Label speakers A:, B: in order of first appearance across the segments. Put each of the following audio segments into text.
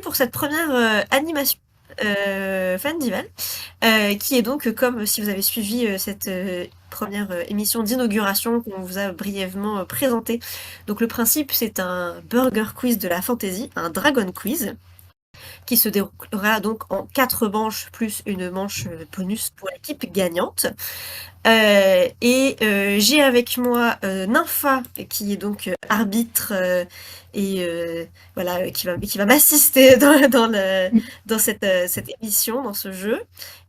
A: pour cette première animation Fandival, qui est donc comme si vous avez suivi cette première émission d'inauguration qu'on vous a brièvement présentée. Donc le principe, c'est un burger quiz de la fantasy, un dragon quiz, qui se déroulera donc en 4 manches plus une manche bonus pour l'équipe gagnante. J'ai avec moi Nympha, qui est donc arbitre voilà, qui va m'assister dans cette émission, dans ce jeu.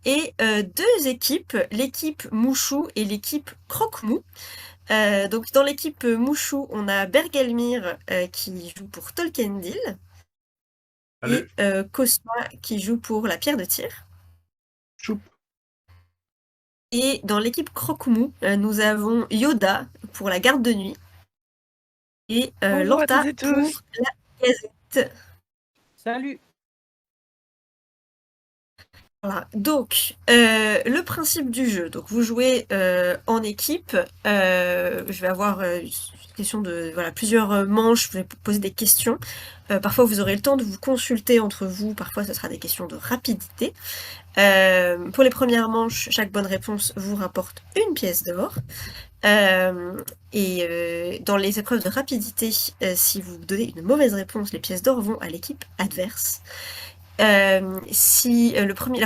A: Et 2 équipes, l'équipe Mouchou et l'équipe Croque-Mou. Donc dans l'équipe Mouchou, on a Bergelmir qui joue pour Tolkien et
B: Allez,
A: Cosma qui joue pour la pierre de tir.
C: Choup.
A: Et dans l'équipe Croque-Mou, nous avons Yoda pour la garde de nuit et
D: Bonjour à
A: Lanta
D: toutes et
A: pour
D: tous.
A: la gazette.
D: Salut.
A: Voilà. Donc, le principe du jeu. Donc, vous jouez en équipe. Je vais avoir une question de plusieurs manches. Je vais vous poser des questions. Parfois, vous aurez le temps de vous consulter entre vous. Parfois, ce sera des questions de rapidité. Pour les premières manches, chaque bonne réponse vous rapporte une pièce d'or. Dans les épreuves de rapidité, si vous donnez une mauvaise réponse, les pièces d'or vont à l'équipe adverse. La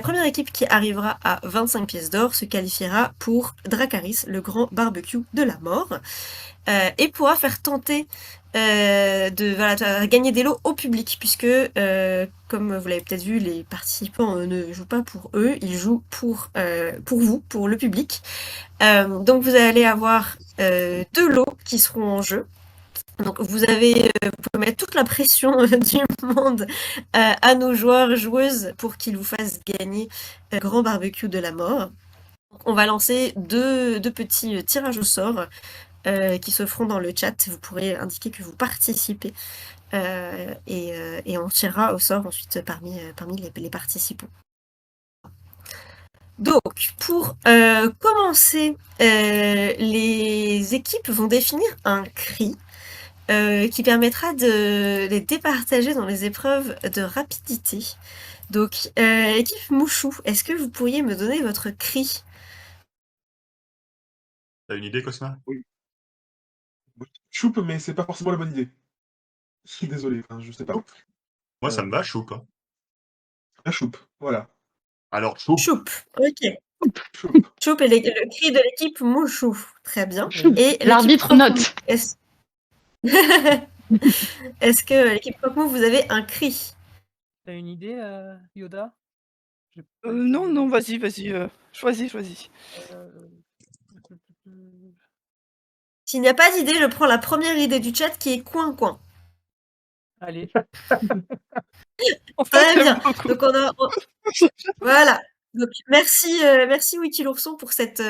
A: première équipe qui arrivera à 25 pièces d'or se qualifiera pour Dracarys, le grand barbecue de la mort, et pourra faire tenter de gagner des lots au public, puisque, comme vous l'avez peut-être vu, les participants ne jouent pas pour eux, ils jouent pour vous, pour le public. Donc vous allez avoir 2 lots qui seront en jeu. Donc vous pouvez mettre toute la pression du monde à nos joueurs, joueuses, pour qu'ils vous fassent gagner Grand Barbecue de la Mort. On va lancer deux petits tirages au sort qui se feront dans le chat. Vous pourrez indiquer que vous participez et on tirera au sort ensuite parmi les participants. Donc, pour commencer, les équipes vont définir un cri qui permettra de les départager dans les épreuves de rapidité. Donc, équipe Mouchou, est-ce que vous pourriez me donner votre cri?
B: t'as une idée, Cosma?
C: Choup, mais c'est pas forcément la bonne idée. Je suis désolé, enfin, je sais pas.
B: Moi, ça me va, choup. Hein.
C: La choup, voilà.
B: Alors, choup.
A: Choup, ok.
C: Choup.
A: Choup est le cri de l'équipe Mouchou, très bien.
E: Choup.
A: Et l'équipe
E: L'arbitre
A: Croque-Mou,
E: note.
A: est-ce que l'équipe Croque-Mou, vous avez un cri?
D: T'as une idée, Yoda?
F: Non, vas-y, choisis.
A: S'il n'y a pas d'idée, je prends la première idée du chat qui est coin-coin.
D: Allez.
F: En fait,
A: Très bien.
F: j'aime beaucoup.
A: Donc voilà. Donc merci Wiki l'ourson pour cette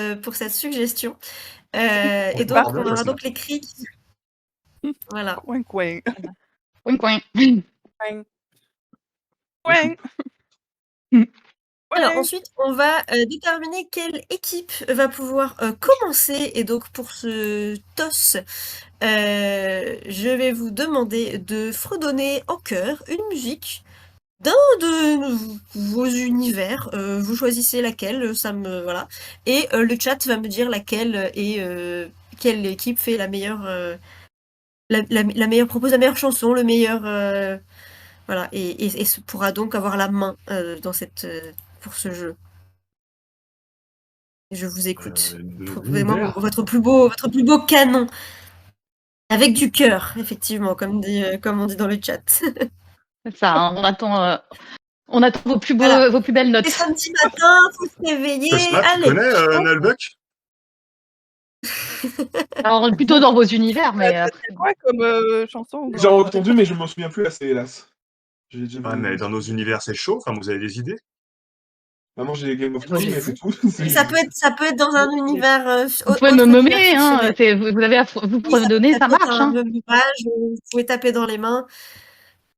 A: suggestion. Et donc
B: Pardon,
A: on aura
B: Cosma.
A: donc les cris. Voilà.
F: Coin.
E: Coin, coin.
F: Coin. Coin.
A: Alors ensuite, on va déterminer quelle équipe va pouvoir commencer. Et donc pour ce toss, je vais vous demander de fredonner en chœur une musique d'un de vos univers. Vous choisissez laquelle, voilà. Et le chat va me dire laquelle et quelle équipe fait la meilleure, la meilleure propose la meilleure chanson, le meilleur, voilà. Et pourra donc avoir la main dans pour ce jeu. Je vous écoute. Trouvez-moi votre plus beau canon. Avec du cœur, effectivement, comme on dit dans le chat.
E: C'est ça, hein, on attend vos plus belles notes.
A: C'est samedi matin, faut se réveiller.
B: Cosma, tu
A: Allez.
B: connais Nullbuck?
E: Alors, plutôt dans vos univers, mais après...
F: C'est quoi comme chanson?
C: J'ai entendu, mais je m'en souviens plus assez, hélas.
B: Ah, mais dans nos univers, c'est chaud. Enfin, vous avez des idées?
C: Maintenant, j'ai Game of Thrones, mais c'est tout.
A: Ça peut être dans un univers.
E: Vous pouvez me nommer, hein. Vous prenez donner, ça marche. Hein.
A: Vous pouvez taper dans les mains.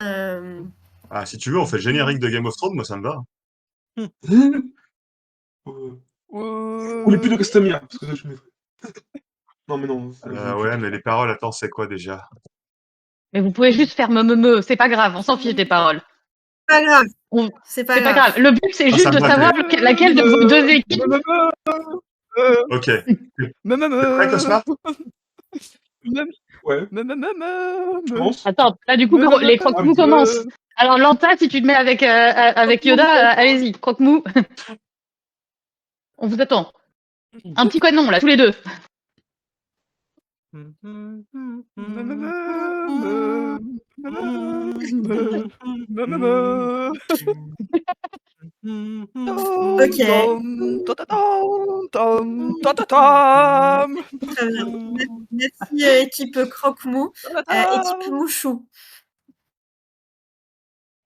B: Ah, si tu veux, on fait le générique de Game of Thrones, moi ça me va.
C: Ou les plus de Castamia, parce que ça, je mettrais. Non, mais non.
B: Ouais, mais les paroles, attends, c'est quoi déjà?
E: Mais vous pouvez juste faire me, c'est pas grave, on s'en fiche des paroles.
A: Pas grave,
E: On-
A: c'est pas
E: C'est pas
A: grave.
E: grave. Le but, c'est
B: Ah,
E: juste
B: ça
E: de
B: me va
E: savoir
B: bien.
E: laquelle de vos deux équipes.
B: Ok. T'es prêt, Cosma?
C: Ouais, je pense.
E: Attends, là, du coup, les croque-mous commencent. Alors, Lanta, si tu te mets avec Yoda, allez-y, croque-mou. On vous attend. Un petit canon, là, tous les deux.
A: Ok. Très bien. Merci, équipe Croque-Mou. Équipe Mouchou.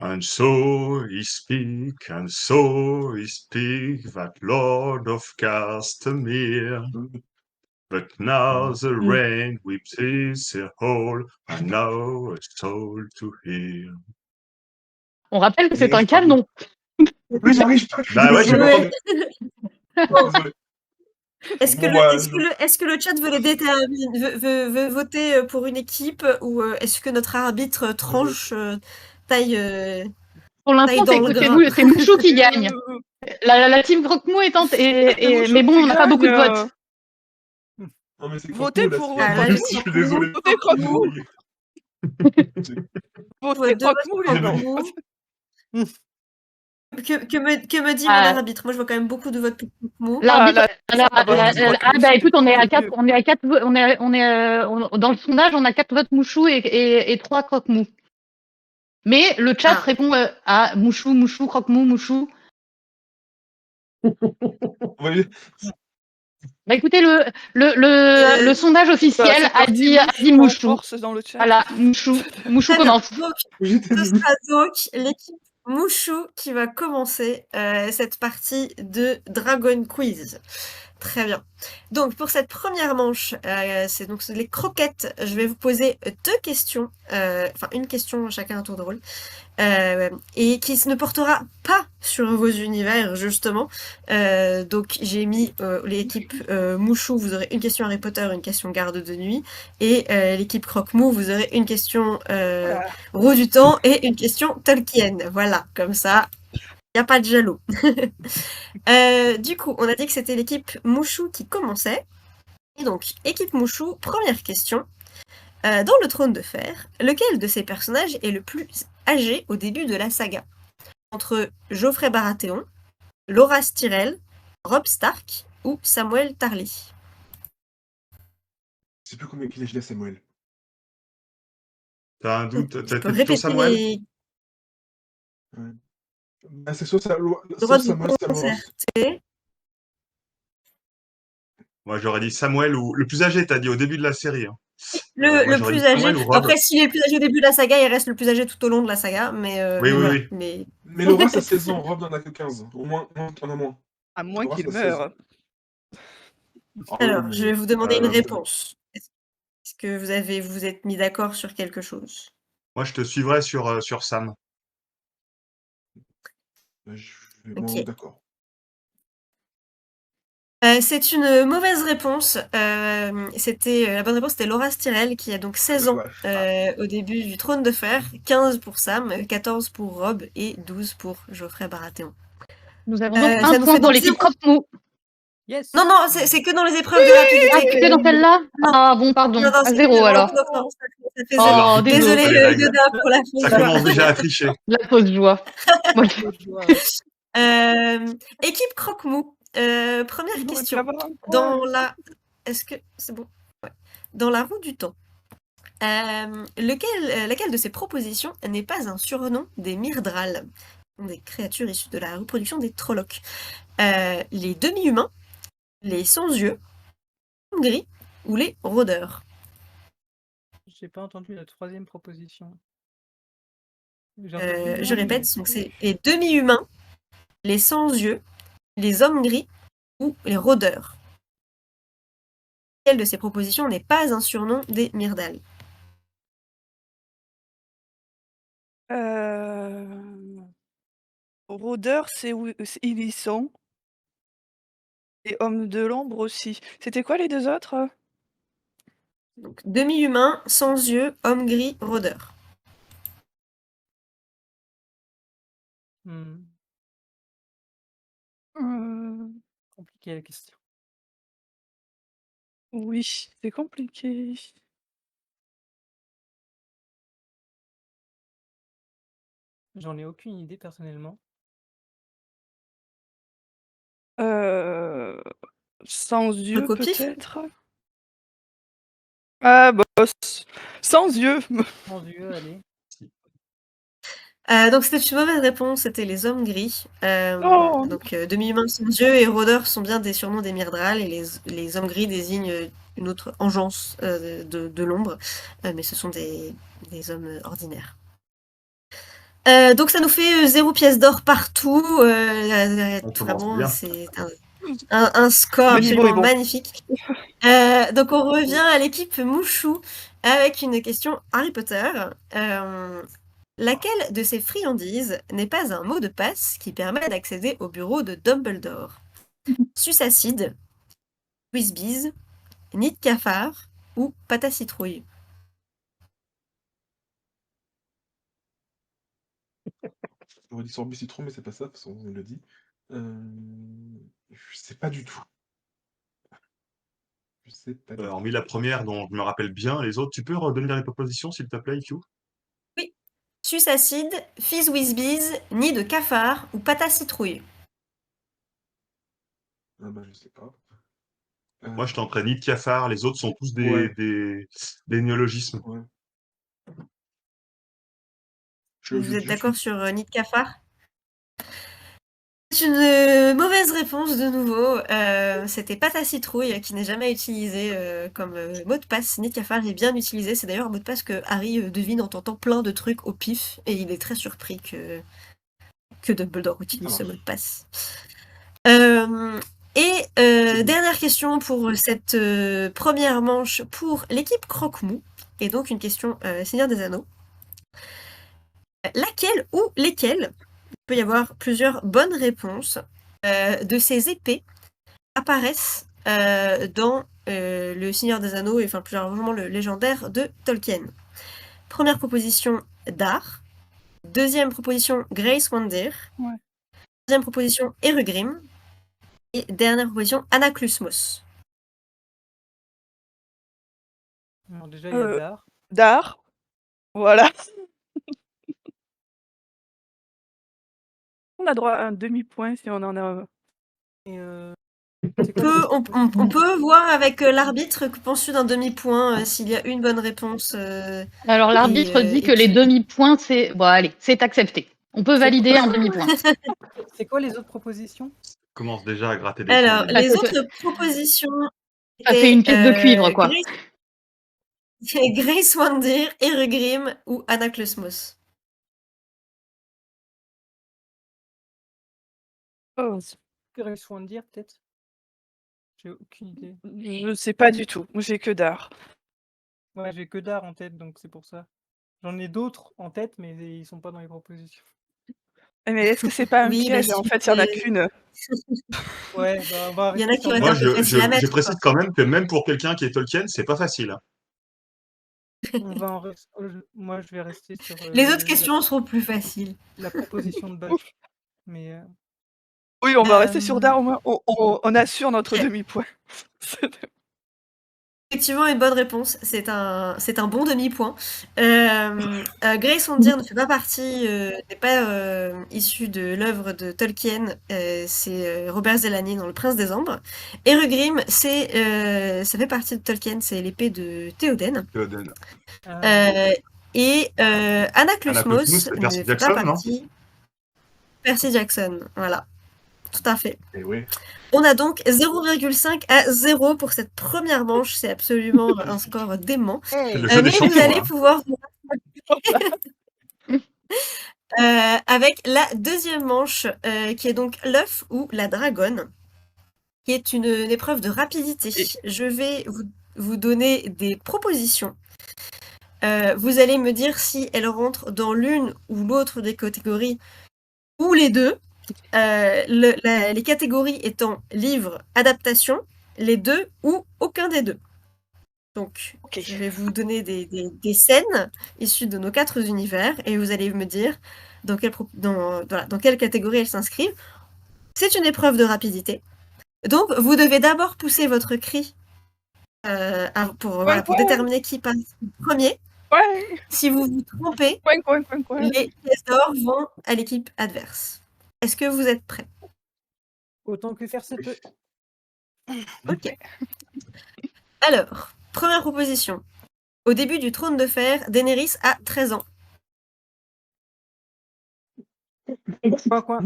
B: And so he speak, that Lord of Castamere. But now the rain whips his hole, and now a soul to hear.
E: On rappelle que c'est un canon.
C: Oui, j'arrive pas. Je suis
B: Bah ouais, j'ai
C: désolé.
B: pas entendu.
C: Désolé.
A: Est-ce que,
C: Bon, bah,
A: est-ce que le chat veut voter pour une équipe ou est-ce que notre arbitre tranche taille
E: Pour l'instant,
A: dans le grain
E: c'est Mouchou qui gagne. La team croque-mou est tentée. Mais bon, on n'a pas beaucoup de votes.
C: non, mais c'est
F: Votez
C: Croque-Mou,
F: pour
C: là,
A: Ah,
C: c'est
A: là,
C: pas
A: je
C: juste, je suis
A: Croque-Mou.
C: désolé.
F: Votez Croque-Mou. Votez
A: Deux votes
F: Croque-Mou, les gens.
A: Croque-Mou. Que me dit mon
E: Ah.
A: arbitre? Moi, je vois quand même beaucoup de votes pour Croque-Mou.
E: L'arbitre,
F: bah,
E: bah écoute, on est à
F: c'est
E: 4, dans le sondage, on a 4 votes Mouchou et 3 croque-mou. Mais le chat
A: Ah.
E: répond à Mouchou, croque-mou, Mouchou.
C: Oui.
E: Bah écoutez, le sondage officiel
F: c'est
E: a
F: parti,
E: dit
F: en
E: Mouchou.
F: force dans le chat.
E: Voilà, Mouchou
A: Très bien.
E: commence.
A: Donc,
C: J'étais
A: ce
C: nul.
A: sera donc l'équipe Mouchou qui va commencer cette partie de Dragon Quiz. Très bien. Donc, pour cette première manche, c'est donc les croquettes. Je vais vous poser 2 questions, enfin une question chacun à tour de rôle, et qui ne portera pas sur vos univers, justement. Donc, j'ai mis l'équipe Mouchou, vous aurez une question Harry Potter, une question Garde de Nuit, et l'équipe Croque-Mou, vous aurez une question Roue du Temps et une question Tolkien. Voilà, comme ça, il n'y a pas de jaloux. Du coup, on a dit que c'était l'équipe Mouchou qui commençait. Et donc, équipe Mouchou, première question. Dans le Trône de Fer, lequel de ces personnages est le plus âgé au début de la saga? Entre Geoffrey Baratheon, Loras Tyrell, Robb Stark ou Samuel Tarly?
C: Je sais plus combien qu'il a Samuel.
B: T'as un doute?
A: Je
B: T'as
A: peux
B: plutôt
A: répéter
B: Samuel?
A: les
C: Ouais. Bah, c'est soit
A: droits
C: Samuel,
A: de
C: soit Loras.
A: concerter.
B: Moi, j'aurais dit Samuel ou le plus âgé, t'as dit au début de la série. Hein. Moi,
A: Le
B: j'aurais
A: plus
B: dit
A: âgé.
B: Samuel ou Robb.
A: Après, s'il est le plus âgé au début de la saga, il reste le plus âgé tout au long de la saga. Mais,
B: Oui,
A: mais
B: oui,
A: voilà.
B: oui.
C: Mais Loras a 16 ans, Rob n'en a que 15. Au moins, t'en as moins.
F: À moins
C: Loras
F: qu'il
C: a 16
F: meure.
C: ans.
A: Alors,
C: mais-
A: je vais vous demander une
C: vous
A: réponse. Est-ce que vous êtes mis d'accord sur quelque chose?
B: Moi, je te suivrai sur Sam.
C: Je vais
A: Ok.
C: d'accord.
A: C'est une mauvaise réponse. La bonne réponse, c'était Loras Tyrell, qui a donc 16 ans au début du Trône de Fer, 15 pour Sam, 14 pour Robb et 12 pour Geoffrey Baratheon.
E: Nous avons donc
A: ça
E: un
A: nous
E: point
A: fait
E: pour
A: donc
E: l'équipe
A: 0.
E: croque-mou.
D: Yes.
A: Non, non, c'est que dans les épreuves de rapidité.
E: Ah, c'est que dans celle-là?
A: Non.
E: Ah bon, pardon.
A: Non, non,
E: À
A: c'est
E: 0
A: que-
E: alors.
A: non, ça fait
E: Oh,
A: zéro.
B: l'arbitre
E: désolé.
A: Désolé,
B: pose pas les règles.
A: Yoda, pour la fausse
B: Ça
A: joie.
B: commence déjà à tricher.
E: La fausse joie. Moi,
A: Équipe Croque-Mou, première question. Est-ce que c'est bon? Ouais. Dans la roue du temps, laquelle de ces propositions n'est pas un surnom des Myrddraal, des créatures issues de la reproduction des Trollocs? Les demi-humains, les sans-yeux, les gris ou les rôdeurs?
D: J'ai pas entendu la troisième proposition.
A: Je répète, donc c'est les demi-humains, les sans-yeux, les hommes gris ou les rôdeurs. Quelle de ces propositions n'est pas un surnom des Myrddraal?
F: Rôdeur, ils y sont. Et Homme de l'ombre aussi. C'était quoi les deux autres?
A: Donc demi-humain, sans yeux, homme gris, rôdeur.
D: Hmm,
F: Euh,
D: compliqué la question.
F: Oui, c'est compliqué.
D: J'en ai aucune idée personnellement.
F: Sans
A: Truc
F: yeux,
A: au pif?
F: peut-être? Ah, bah, sans yeux.
D: Sans yeux, allez.
A: Donc c'était une mauvaise réponse, c'était les hommes gris.
F: Oh,
A: Donc demi-humains sans yeux et rôdeurs sont bien des surnoms des Myrddraal, et les hommes gris désignent une autre engeance de l'ombre, mais ce sont des hommes ordinaires. Donc ça nous fait 0 pièce d'or partout.
B: On commence
A: Vraiment,
B: bien.
A: c'est un score
F: le niveau est
A: absolument
F: bon.
A: magnifique. Donc on revient à l'équipe Mouchou avec une question Harry Potter. Laquelle de ces friandises n'est pas un mot de passe qui permet d'accéder au bureau de Dumbledore? Suce acide, Whizbees, nid de cafard ou pâte à citrouille?
C: J'aurais dit sorbet citron, mais c'est pas ça, de toute façon, on me le dit. Je sais pas du tout. Je sais pas du tout.
B: Hormis la première dont je me rappelle bien, les autres, tu peux redonner les propositions, s'il te plaît, IQ?
A: Oui. Suce acide, Fizz Whizbees, nid de cafard ou pâte à citrouille?
C: Ah bah, je sais pas.
B: Moi, je tenterais nid de cafard, les autres sont tous
C: Ouais.
B: des néologismes.
C: Ouais.
A: Vous êtes
C: Je
A: d'accord
C: suis...
A: sur nid de cafard? C'est une mauvaise réponse de nouveau. C'était pâte à citrouille qui n'est jamais utilisé comme mot de passe. Nid de cafard est bien utilisé. C'est d'ailleurs un mot de passe que Harry devine en tentant plein de trucs au pif. Et il est très surpris que Dumbledore utilise ce mot de passe. Dernière question pour cette première manche pour l'équipe Croque-Mou. Et donc une question Seigneur des Anneaux. Laquelle ou lesquelles, il peut y avoir plusieurs bonnes réponses, de ces épées apparaissent dans Le Seigneur des Anneaux, et enfin plus largement le légendaire de Tolkien? Première proposition, Dar. Deuxième proposition, Grace-Wandir.
F: Ouais.
A: Troisième proposition, Erugrim. Et dernière proposition, Anaklusmos.
D: Alors déjà, il y a Dar.
F: Dar. Voilà. On a droit à un demi-point si on en a.
D: Et
A: On peut voir avec l'arbitre que penses-tu d'un demi-point s'il y a une bonne réponse.
E: Alors, l'arbitre dit que les demi-points, c'est... Bon, allez, c'est accepté. On peut valider un demi-point.
D: C'est quoi les autres propositions?
B: Commence déjà à gratter des
A: Alors,
B: points.
A: les autres propositions
E: Ça fait une pièce de cuivre, quoi.
A: Grace-Wandir, Erugrim ou Anaklusmos.
F: Oh,
D: Grace-Wandir, peut-être? J'ai aucune idée.
F: je sais pas du tout. J'ai que Dar.
D: Ouais, j'ai que Dar en tête, donc c'est pour ça. J'en ai d'autres en tête, mais ils sont pas dans les propositions.
F: Mais est-ce que c'est pas un
A: Oui,
F: piège?
A: bah,
F: En fait, il y en a qu'une.
D: Ouais, bah, on va
A: Il y en a
D: rester
A: qui
D: sur
A: auraient
B: Moi,
A: été un peu faciles à
B: je
A: mettre,
B: précise quand même que même pour quelqu'un qui est Tolkien, c'est pas facile. Hein.
D: On va en rester... Moi, je vais rester sur
A: Les autres questions seront plus faciles.
D: la proposition de base. Mais
F: Oui, on va rester sur Dar, au moins on assure notre demi-point.
A: Effectivement, une bonne réponse. C'est un bon demi-point. Grace-Wandir ne fait pas partie, n'est pas issue de l'œuvre de Tolkien. C'est Robert Zelany dans Le Prince des Ombres. Erugrim, ça fait partie de Tolkien. C'est l'épée de Théoden.
B: Théoden.
A: Anaklusmos
B: c'est
A: ne
B: Percy
A: fait pas
B: Jackson, non?
A: partie. Percy Jackson, voilà. Tout à fait.
C: Et oui.
A: On a donc 0,5 à 0 pour cette première manche. C'est absolument un score dément.
B: C'est le jeu des
A: Mais vous
B: champions.
A: allez
B: Hein.
A: pouvoir vous avec la deuxième manche, qui est donc l'œuf ou la dragonne, qui est une épreuve de rapidité. Je vais vous donner des propositions. Vous allez me dire si elles rentrent dans l'une ou l'autre des catégories, ou les deux. Les catégories étant livre, adaptation, les deux ou aucun des deux. Donc, je vais vous donner des scènes issues de nos 4 univers et vous allez me dire dans quelle catégorie elles s'inscrivent. C'est une épreuve de rapidité. Donc, vous devez d'abord pousser votre cri pour déterminer qui passe premier.
F: Ouais.
A: Si vous vous trompez,
F: Coin.
A: les pièces d'or vont à l'équipe adverse. Est-ce que vous êtes prêts?
D: Autant que faire se peut.
A: Ok. Alors, première proposition. Au début du Trône de Fer, Daenerys a 13 ans.
D: Coin.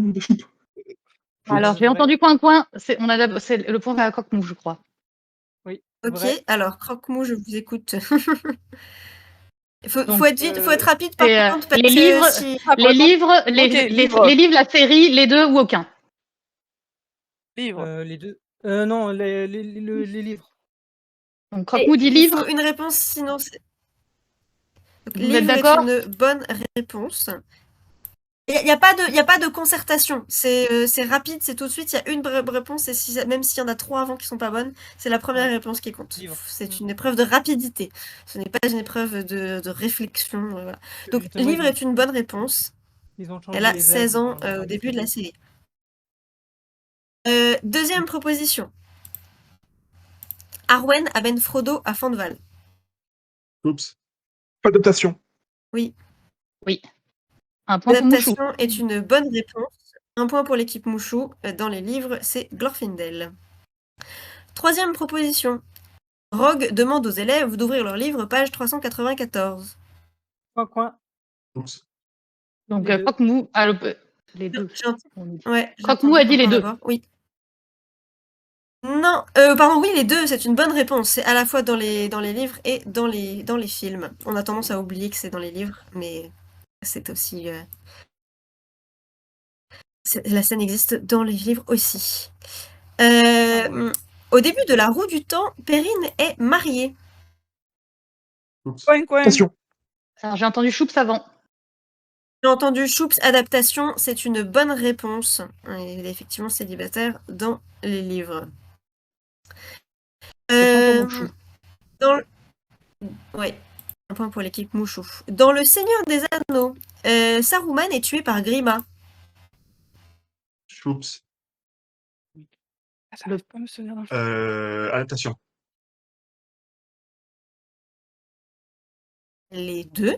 E: Alors, j'ai
D: Vrai.
E: entendu coin. C'est le point à Croque-Mou, je crois.
D: Oui.
A: Ok,
D: Vrai.
A: alors Croque-Mou, je vous écoute.
E: Donc,
A: faut être rapide par
E: c'est,
A: contre, parce
E: les livres,
A: que si...
E: les livres,
F: livres.
E: les livres, la série, les deux ou aucun.
F: Livre.
D: Les deux. Non, les livres.
E: Donc, Croque-Mou dit
A: Il
E: livre.
A: faut une réponse, sinon c'est... Donc,
E: Vous êtes
A: livre est
E: d'accord?
A: une bonne réponse. Il n'y a pas de concertation. C'est rapide, c'est tout de suite. Il y a une réponse, et même s'il y en a 3 avant qui sont pas bonnes, c'est la première réponse qui compte.
D: Livre.
A: C'est une épreuve de rapidité. Ce n'est pas une épreuve de réflexion. Voilà. Donc,
D: Justement,
A: livre est une bonne réponse.
D: Ils ont changé
A: Elle a
D: les
A: 16
D: avis
A: ans
D: dans
A: au
D: les
A: début de la
D: séries.
A: série. Deuxième proposition. Arwen amène Frodo à Fandval.
B: Oups.
C: Adaptation.
A: Oui.
E: Un point pour Mouchou.
A: L'adaptation est une bonne réponse. Un point pour l'équipe Mouchou. Dans les livres, c'est Glorfindel. Troisième proposition. Rogue demande aux élèves d'ouvrir leur livre, page 394.
D: Coin.
B: Oups.
E: Donc,
D: Les deux.
E: Croque-Mou, les deux. on dit.
A: Ouais, j'ai
E: Croque-Mou
A: entendu
E: a dit les
A: Quentin
E: deux.
A: d'abord. Oui. Non, pardon, oui, les deux, c'est une bonne réponse. C'est à la fois dans les livres et dans les films. On a tendance à oublier que c'est dans les livres, mais c'est aussi... la scène existe dans les livres aussi. Au début de la Roue du Temps, Perrine est mariée.
B: Oups.
F: Coin.
C: Adaptation.
E: Alors, j'ai entendu Choups avant.
A: J'ai entendu Choups, adaptation, c'est une bonne réponse. Elle est effectivement célibataire dans les livres.
E: Un point pour Mouchou.
A: Ouais, un point pour l'équipe Mouchou. Dans Le Seigneur des Anneaux, Saruman est tué par Grima.
B: Oups.
F: Ça arrive pas à me souvenir d'un film.
B: Adaptation.
A: Les deux.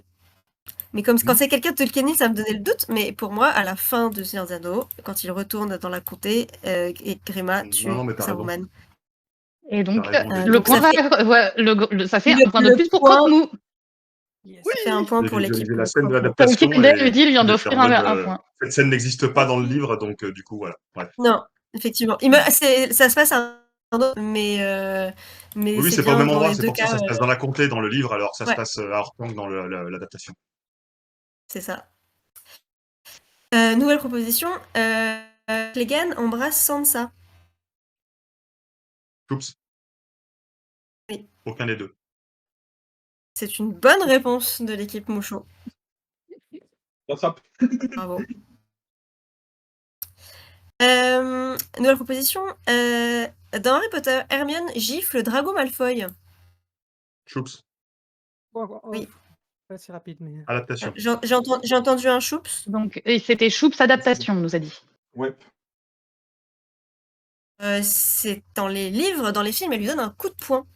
A: Mais comme quand c'est quelqu'un de Tolkien, ça me donnait le doute. Mais pour moi, à la fin de Seigneur des Anneaux, quand il retourne dans la comté, et Grima tue
B: Non, mais t'as raison.
A: Saruman.
E: Et donc,
B: T'as raison,
E: le
A: donc
E: point
A: ça
E: ça fait
A: Le-
E: un point de
A: le
E: plus pour
A: point-
E: Croque-Mou.
D: Yes.
A: Ça fait un point
B: J'ai
A: pour l'équipe.
B: visualisé la scène de
A: Croque-Mou.
B: l'adaptation.
E: Comme Kendall
B: et
E: dit, il vient
B: j'étais
E: d'offrir
B: en mode,
E: un point.
B: cette scène n'existe pas dans le livre, donc du coup, voilà. Bref.
A: Non, effectivement. Ça se passe à un autre, mais
B: Oui, c'est pas
A: bien
B: au même
A: dans
B: endroit,
A: les
B: c'est
A: deux
B: pour ça,
A: cas,
B: ça se passe dans la comté, dans le livre, alors ça se
A: ouais.
B: passe à Hortang dans l'adaptation.
A: C'est ça. Nouvelle proposition. Clegane embrasse Sansa.
B: Oups.
A: Oui.
B: Aucun des deux.
A: C'est une bonne réponse de l'équipe Mouchot.
C: Rattrape.
A: Bravo. Nouvelle proposition. Dans Harry Potter, Hermione gifle Drago Malfoy.
B: Oups.
A: Oui.
D: Pas si rapide, mais.
B: Adaptation.
A: J'ai entendu un choups.
E: Donc, et c'était Choups adaptation, on nous a dit.
C: Ouais.
A: C'est dans les livres, dans les films, elle lui donne un coup de poing.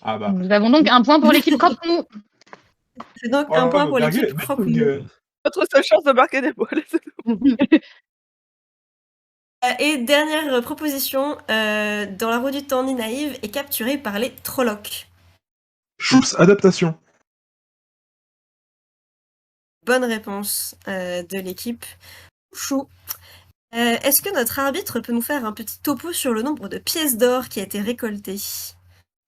C: Ah bah.
E: Nous avons donc un point pour l'équipe Croque-Mou.
A: C'est donc
C: Oh,
A: un point pour
C: Berger,
A: l'équipe Croque-Mou.
F: Notre seule chance de marquer des points.
A: Et dernière proposition, dans la Roue du Temps, Nynaeve est capturée par les Trollocs.
C: Choups, adaptation.
A: Bonne réponse de l'équipe Chou. Est-ce que notre arbitre peut nous faire un petit topo sur le nombre de pièces d'or qui a été récolté?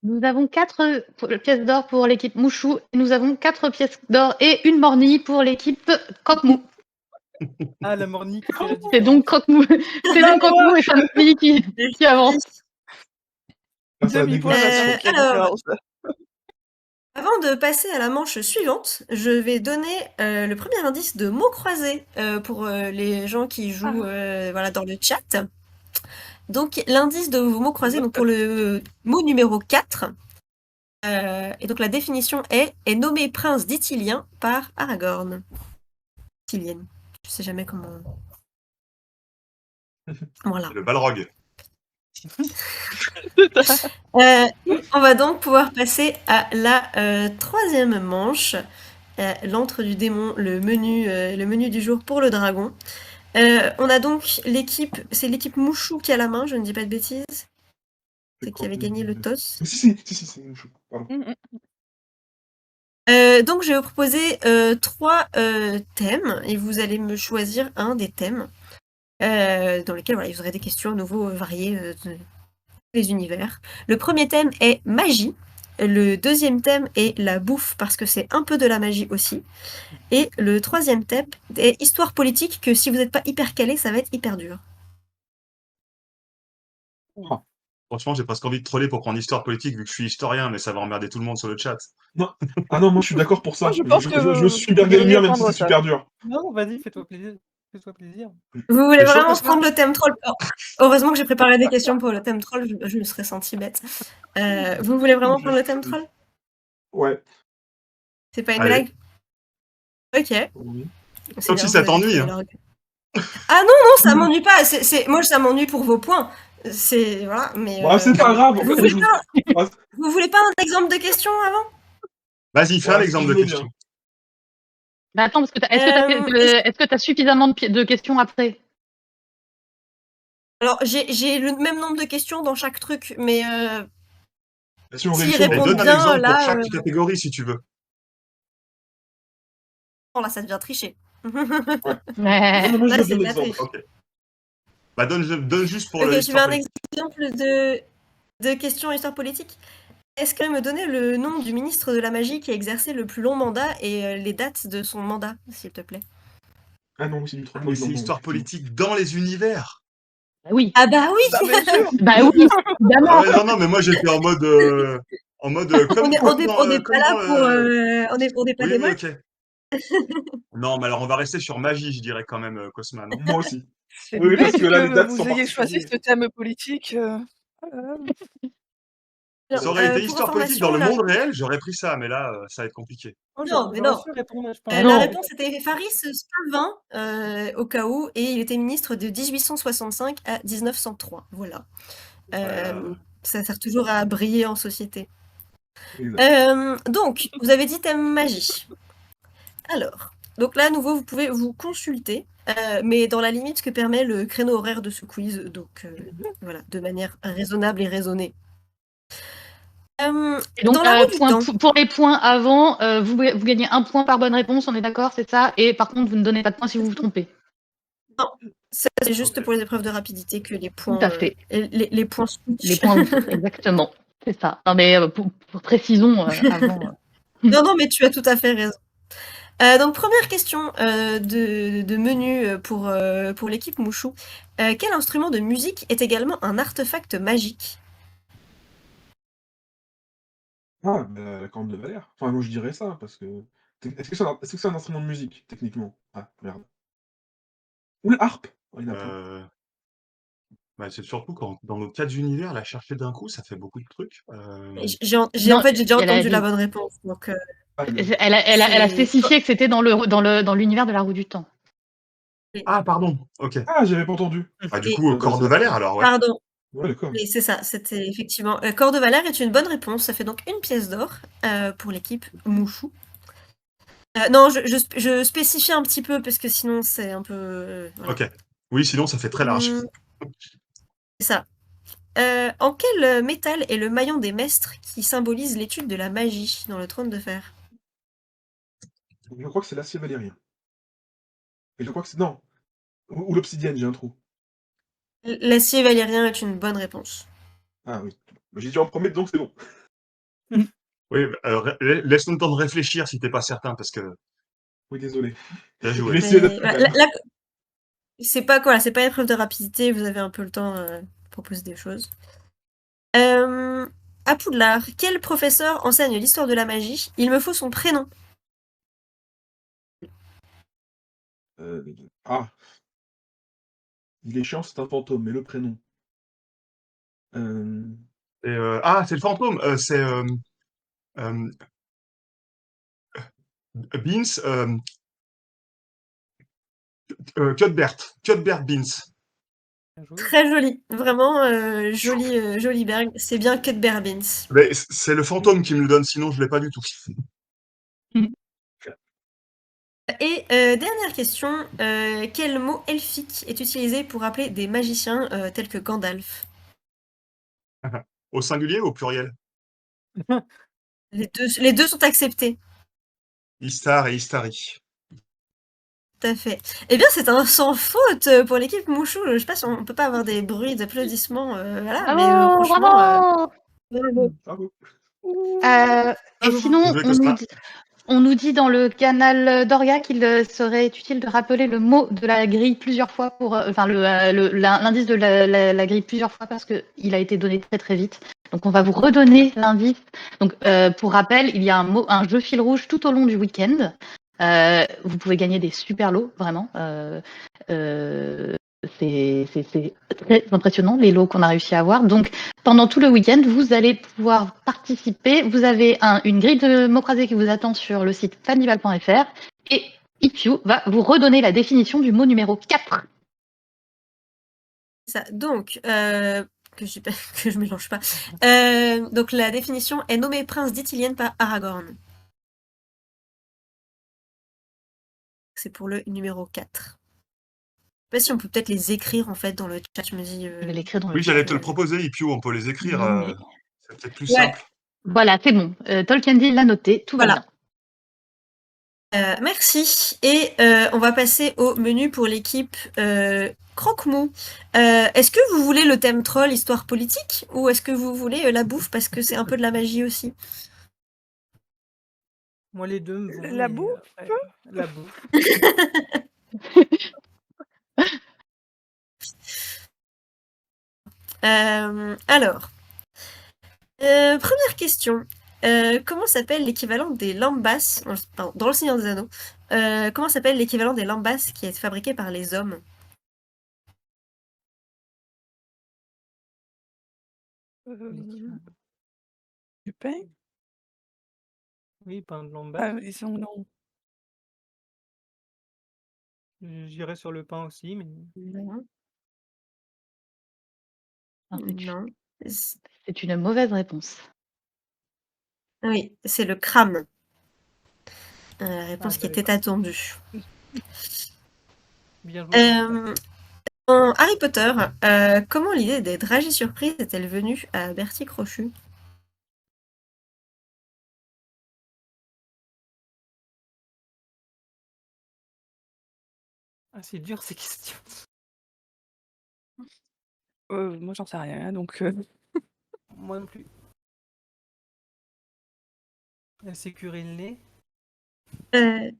E: Nous avons 4 pièces d'or pour l'équipe Mouchou. Et nous avons 4 pièces d'or et une mornie pour l'équipe Croque-Mou.
D: Ah, la mornie qui fait la différence.
E: C'est donc Croque-Mou. C'est donc Croque-Mou et sa mornie qui avance.
F: Demi-point, la qui a
A: alors,
F: différence.
A: Avant de passer à la manche suivante, je vais donner le premier indice de mots croisés pour les gens qui jouent voilà, dans le chat. Donc, l'indice de vos mots croisés, donc pour le mot numéro 4, et donc la définition est nommé prince d'Ithilien par Aragorn. reptilienne. Je sais jamais comment. Voilà.
B: Le Balrog.
A: On va donc pouvoir passer à la troisième manche, l'antre du démon, le menu du jour pour le dragon. On a donc l'équipe, c'est l'équipe Mouchou qui a la main, je ne dis pas de bêtises. C'est qui avait gagné le toss.
C: Si, c'est Mouchou. Pardon.
A: Donc je vais vous proposer 3 thèmes et vous allez me choisir un des thèmes dans lesquels voilà, vous aurez des questions à nouveau variées de les univers. Le premier thème est magie. Le deuxième thème est la bouffe parce que c'est un peu de la magie aussi. Et le troisième thème est histoire politique que si vous n'êtes pas hyper calé, ça va être hyper dur.
B: Franchement, j'ai presque envie de troller pour prendre histoire politique vu que je suis historien, mais ça va emmerder tout le monde sur le chat.
C: Ah non, moi je suis d'accord pour ça.
F: Moi, je pense que
C: je suis
F: vous
C: bien
F: devriez
C: même si
F: prendre
C: c'est
F: ça.
C: super dur.
D: Non, vas-y, fais-toi plaisir. Fais-toi plaisir.
A: Vous voulez
B: T'es chaud,
A: vraiment
B: Cosma
A: prendre le thème troll? Oh, heureusement que j'ai préparé des questions pour le thème troll, je me serais sentie bête. Vous voulez vraiment prendre le thème troll?
C: Ouais.
A: C'est pas une
B: Allez.
A: blague? Ok.
C: Oui.
A: C'est
B: Comme
A: bien,
B: si ça
A: vous avez trouvé
B: t'ennuie.
A: l'orgue. Ah non, ça m'ennuie pas. Moi, ça m'ennuie pour vos points. C'est voilà, mais.
C: Bah, c'est pas grave. En
A: Vous
C: fait,
A: voulez
C: moi,
A: pas, vous voulez pas un exemple de question avant?
B: Vas-y, fais
C: Ouais,
B: un exemple
C: si
B: de
C: je veux
B: question.
E: Bah attends, parce que est-ce que t'as suffisamment de questions après?
A: Alors, j'ai le même nombre de questions dans chaque truc, mais
C: si on
A: s'ils
C: réussit, on
B: Et
A: répondent
B: donne un
A: bien,
B: exemple pour
A: là,
B: chaque catégorie si tu veux.
A: là, ça devient tricher.
E: Ouais.
C: Non, moi je
A: Là,
C: veux
A: c'est
C: bien
A: de la
C: l'exemple.
A: triche.
B: Ok. Bah donne juste pour
A: Ok, je veux
B: l'histoire
A: un
B: politique.
A: exemple de questions histoire politique. Est-ce que me donner le nom du ministre de la magie qui a exercé le plus long mandat et les dates de son mandat, s'il te plaît?
C: Ah non, c'est du trop
B: Ah, mais c'est histoire politique dans les univers.
E: Bah oui.
A: Ah bah oui.
F: Bah, bien sûr.
E: Bah oui, évidemment.
B: Ah ouais, non, mais moi j'étais en mode comme
A: On n'est pas là pour on est pas
B: Oui,
A: des
B: oui,
A: moches.
B: ok. Non, mais alors on va rester sur magie, je dirais quand même, Cosma, non?
C: Moi aussi.
F: C'est
C: Oui, parce
F: bête
C: que là, les
F: que
C: dates sont
F: vous ayez choisi
C: particulières.
F: ce thème politique. Oh là là.
A: Non,
B: Ça aurait été
A: pour
B: histoire politique dans
A: information,
B: le monde réel, j'aurais pris ça, mais là, ça va être compliqué.
D: Moi,
A: Non, mais
D: j'aurais
A: non.
D: su répondre, je pense.
E: Ah
A: La
E: non.
A: réponse était Faris Spavin, au cas où, et il était ministre de 1865 à 1903. Voilà. Ça sert toujours à briller en société.
C: Exact.
A: Donc, vous avez dit thème magie. Alors, donc là, à nouveau, vous pouvez vous consulter, mais dans la limite que permet le créneau horaire de ce quiz, donc voilà, de manière raisonnable et raisonnée.
E: Et donc,
A: Dans la roue du temps.
E: pour les points avant, vous gagnez 1 point par bonne réponse, on est d'accord, c'est ça? Et par contre, vous ne donnez pas de points si vous vous trompez.
A: Ça, c'est juste
B: Ok.
A: pour les épreuves de rapidité que les points.
E: Tout à fait.
A: Les points switch.
E: Les points, exactement. C'est ça. Non, mais pour précisons avant.
A: Non, mais tu as tout à fait raison. Donc, première question de menu pour l'équipe Mouchou. Quel instrument de musique est également un artefact magique?
C: Ah, bah, la corne de Valère. Enfin, moi je dirais ça, parce que. Est-ce que c'est un instrument de musique, techniquement? Ah, merde. Ou la harpe? Oh, il y en a plein.
B: Bah, c'est surtout quand dans nos 4 univers, la chercher d'un coup, ça fait beaucoup de trucs.
A: J'ai
E: Non,
A: déjà
E: elle a
A: entendu la
E: dit.
A: bonne réponse. Donc,
C: Ah,
E: Elle a spécifié que c'était dans l'univers de la roue du temps.
B: Ah pardon, OK.
C: Ah, j'avais pas entendu.
B: Bah, du
A: Et-
B: coup,
C: Ah, bah,
B: Corps de
C: c'est-
B: Valère alors, ouais.
A: Pardon.
C: Ouais, d'accord.
A: Et c'est ça, c'était effectivement. Corps de Valère est une bonne réponse. Ça fait donc une pièce d'or pour l'équipe Mouchou. Non, je spécifie un petit peu parce que sinon c'est un peu. Voilà.
B: OK. Oui, sinon ça fait très large.
A: C'est ça. En quel métal est le maillon des maîtres qui symbolise l'étude de la magie dans le trône de fer?
C: Je crois que c'est l'acier valérien. Et je crois que c'est. Non. Ou l'obsidienne, j'ai un trou.
A: L'acier valérien est une bonne réponse.
C: Ah oui. Bah, j'ai dit en premier, donc c'est bon.
B: Oui, laisse-nous le temps de réfléchir si t'es pas certain, parce que
C: Oui, désolé.
B: bien
C: Je
B: joué.
C: vais essayer
A: Mais,
C: d'être
A: voilà,
C: calme.
A: c'est pas quoi, c'est pas une épreuve de rapidité, vous avez un peu le temps pour poser des choses. À Poudlard, quel professeur enseigne l'histoire de la magie? Il me faut son prénom.
C: Ah. Il est chiant, c'est un fantôme, mais le prénom.
B: Et, c'est le fantôme, c'est Beans, Cuthbert Beans.
D: Bien joué.
A: Très joli, vraiment joli berg. C'est bien Cuthbert Beans.
B: Mais c'est le fantôme qui me le donne, sinon je l'ai pas du tout.
A: Et dernière question, quel mot elfique est utilisé pour appeler des magiciens tels que Gandalf?
B: Au singulier ou au pluriel?
A: Les deux sont acceptés.
B: Istar et Istari.
A: Tout à fait. Eh bien, c'est un sans faute pour l'équipe Mouchou. Je sais pas si on peut pas avoir des bruits d'applaudissements, voilà, mais
E: Bravo,
A: franchement,
E: bravo.
C: Bravo.
E: Et sinon,
B: Vous voulez que ça-
E: on nous dit dans le canal d'Orga qu'il serait utile de rappeler le mot de la grille plusieurs fois pour, enfin l'indice de la grille plusieurs fois parce que il a été donné très très vite. Donc on va vous redonner l'indice. Donc pour rappel, il y a un jeu fil rouge tout au long du week-end. Vous pouvez gagner des super lots, vraiment. C'est très impressionnant les lots qu'on a réussi à avoir. Donc pendant tout le week-end, vous allez pouvoir participer. Vous avez une grille de mots croisés qui vous attend sur le site fanival.fr et Ipio va vous redonner la définition du mot numéro 4.
A: ça. Donc, que je mélange pas. Donc la définition est nommé prince d'Ithilienne par Aragorn. C'est pour le numéro 4. Je sais pas si on peut peut-être les écrire en fait dans le chat, je me dis.
E: Je vais l'écrire dans le
B: Oui,
E: chat.
B: j'allais te le proposer, Ipiu, on peut les écrire.
E: Oui.
B: C'est peut-être plus
A: Ouais.
B: simple.
E: Voilà, c'est bon. Tolkien dit l'a noté, tout
A: Voilà.
E: va bien.
A: Merci. Et on va passer au menu pour l'équipe Croque-Mou. Est-ce que vous voulez le thème troll, histoire politique, ou est-ce que vous voulez la bouffe parce que c'est un peu de la magie aussi?
D: Moi, les deux me vont.
F: La
D: mais
F: bouffe
D: après, la bouffe.
A: Alors, première question. Comment s'appelle l'équivalent des lambas, pardon, dans Le Seigneur des Anneaux, comment s'appelle l'équivalent des lambas qui est fabriqué par les hommes?
F: Du pain?
D: Oui, pain de
F: Ah,
D: lambas.
F: ils sont non.
D: J'irais sur le pain aussi, mais
A: Non.
E: Non,
A: Non.
E: c'est une mauvaise réponse.
A: Oui, c'est le crâne. Réponse
D: je
A: qui
D: l'avais
A: était
D: pas.
A: attendue.
D: Bien joué.
A: En Harry Potter, comment l'idée des dragées surprises est-elle venue à Bertie Crochu?
D: Ah, c'est dur ces questions.
F: Moi, j'en sais rien, donc
D: Moi non plus. Elle s'est curé le nez.
A: Euh,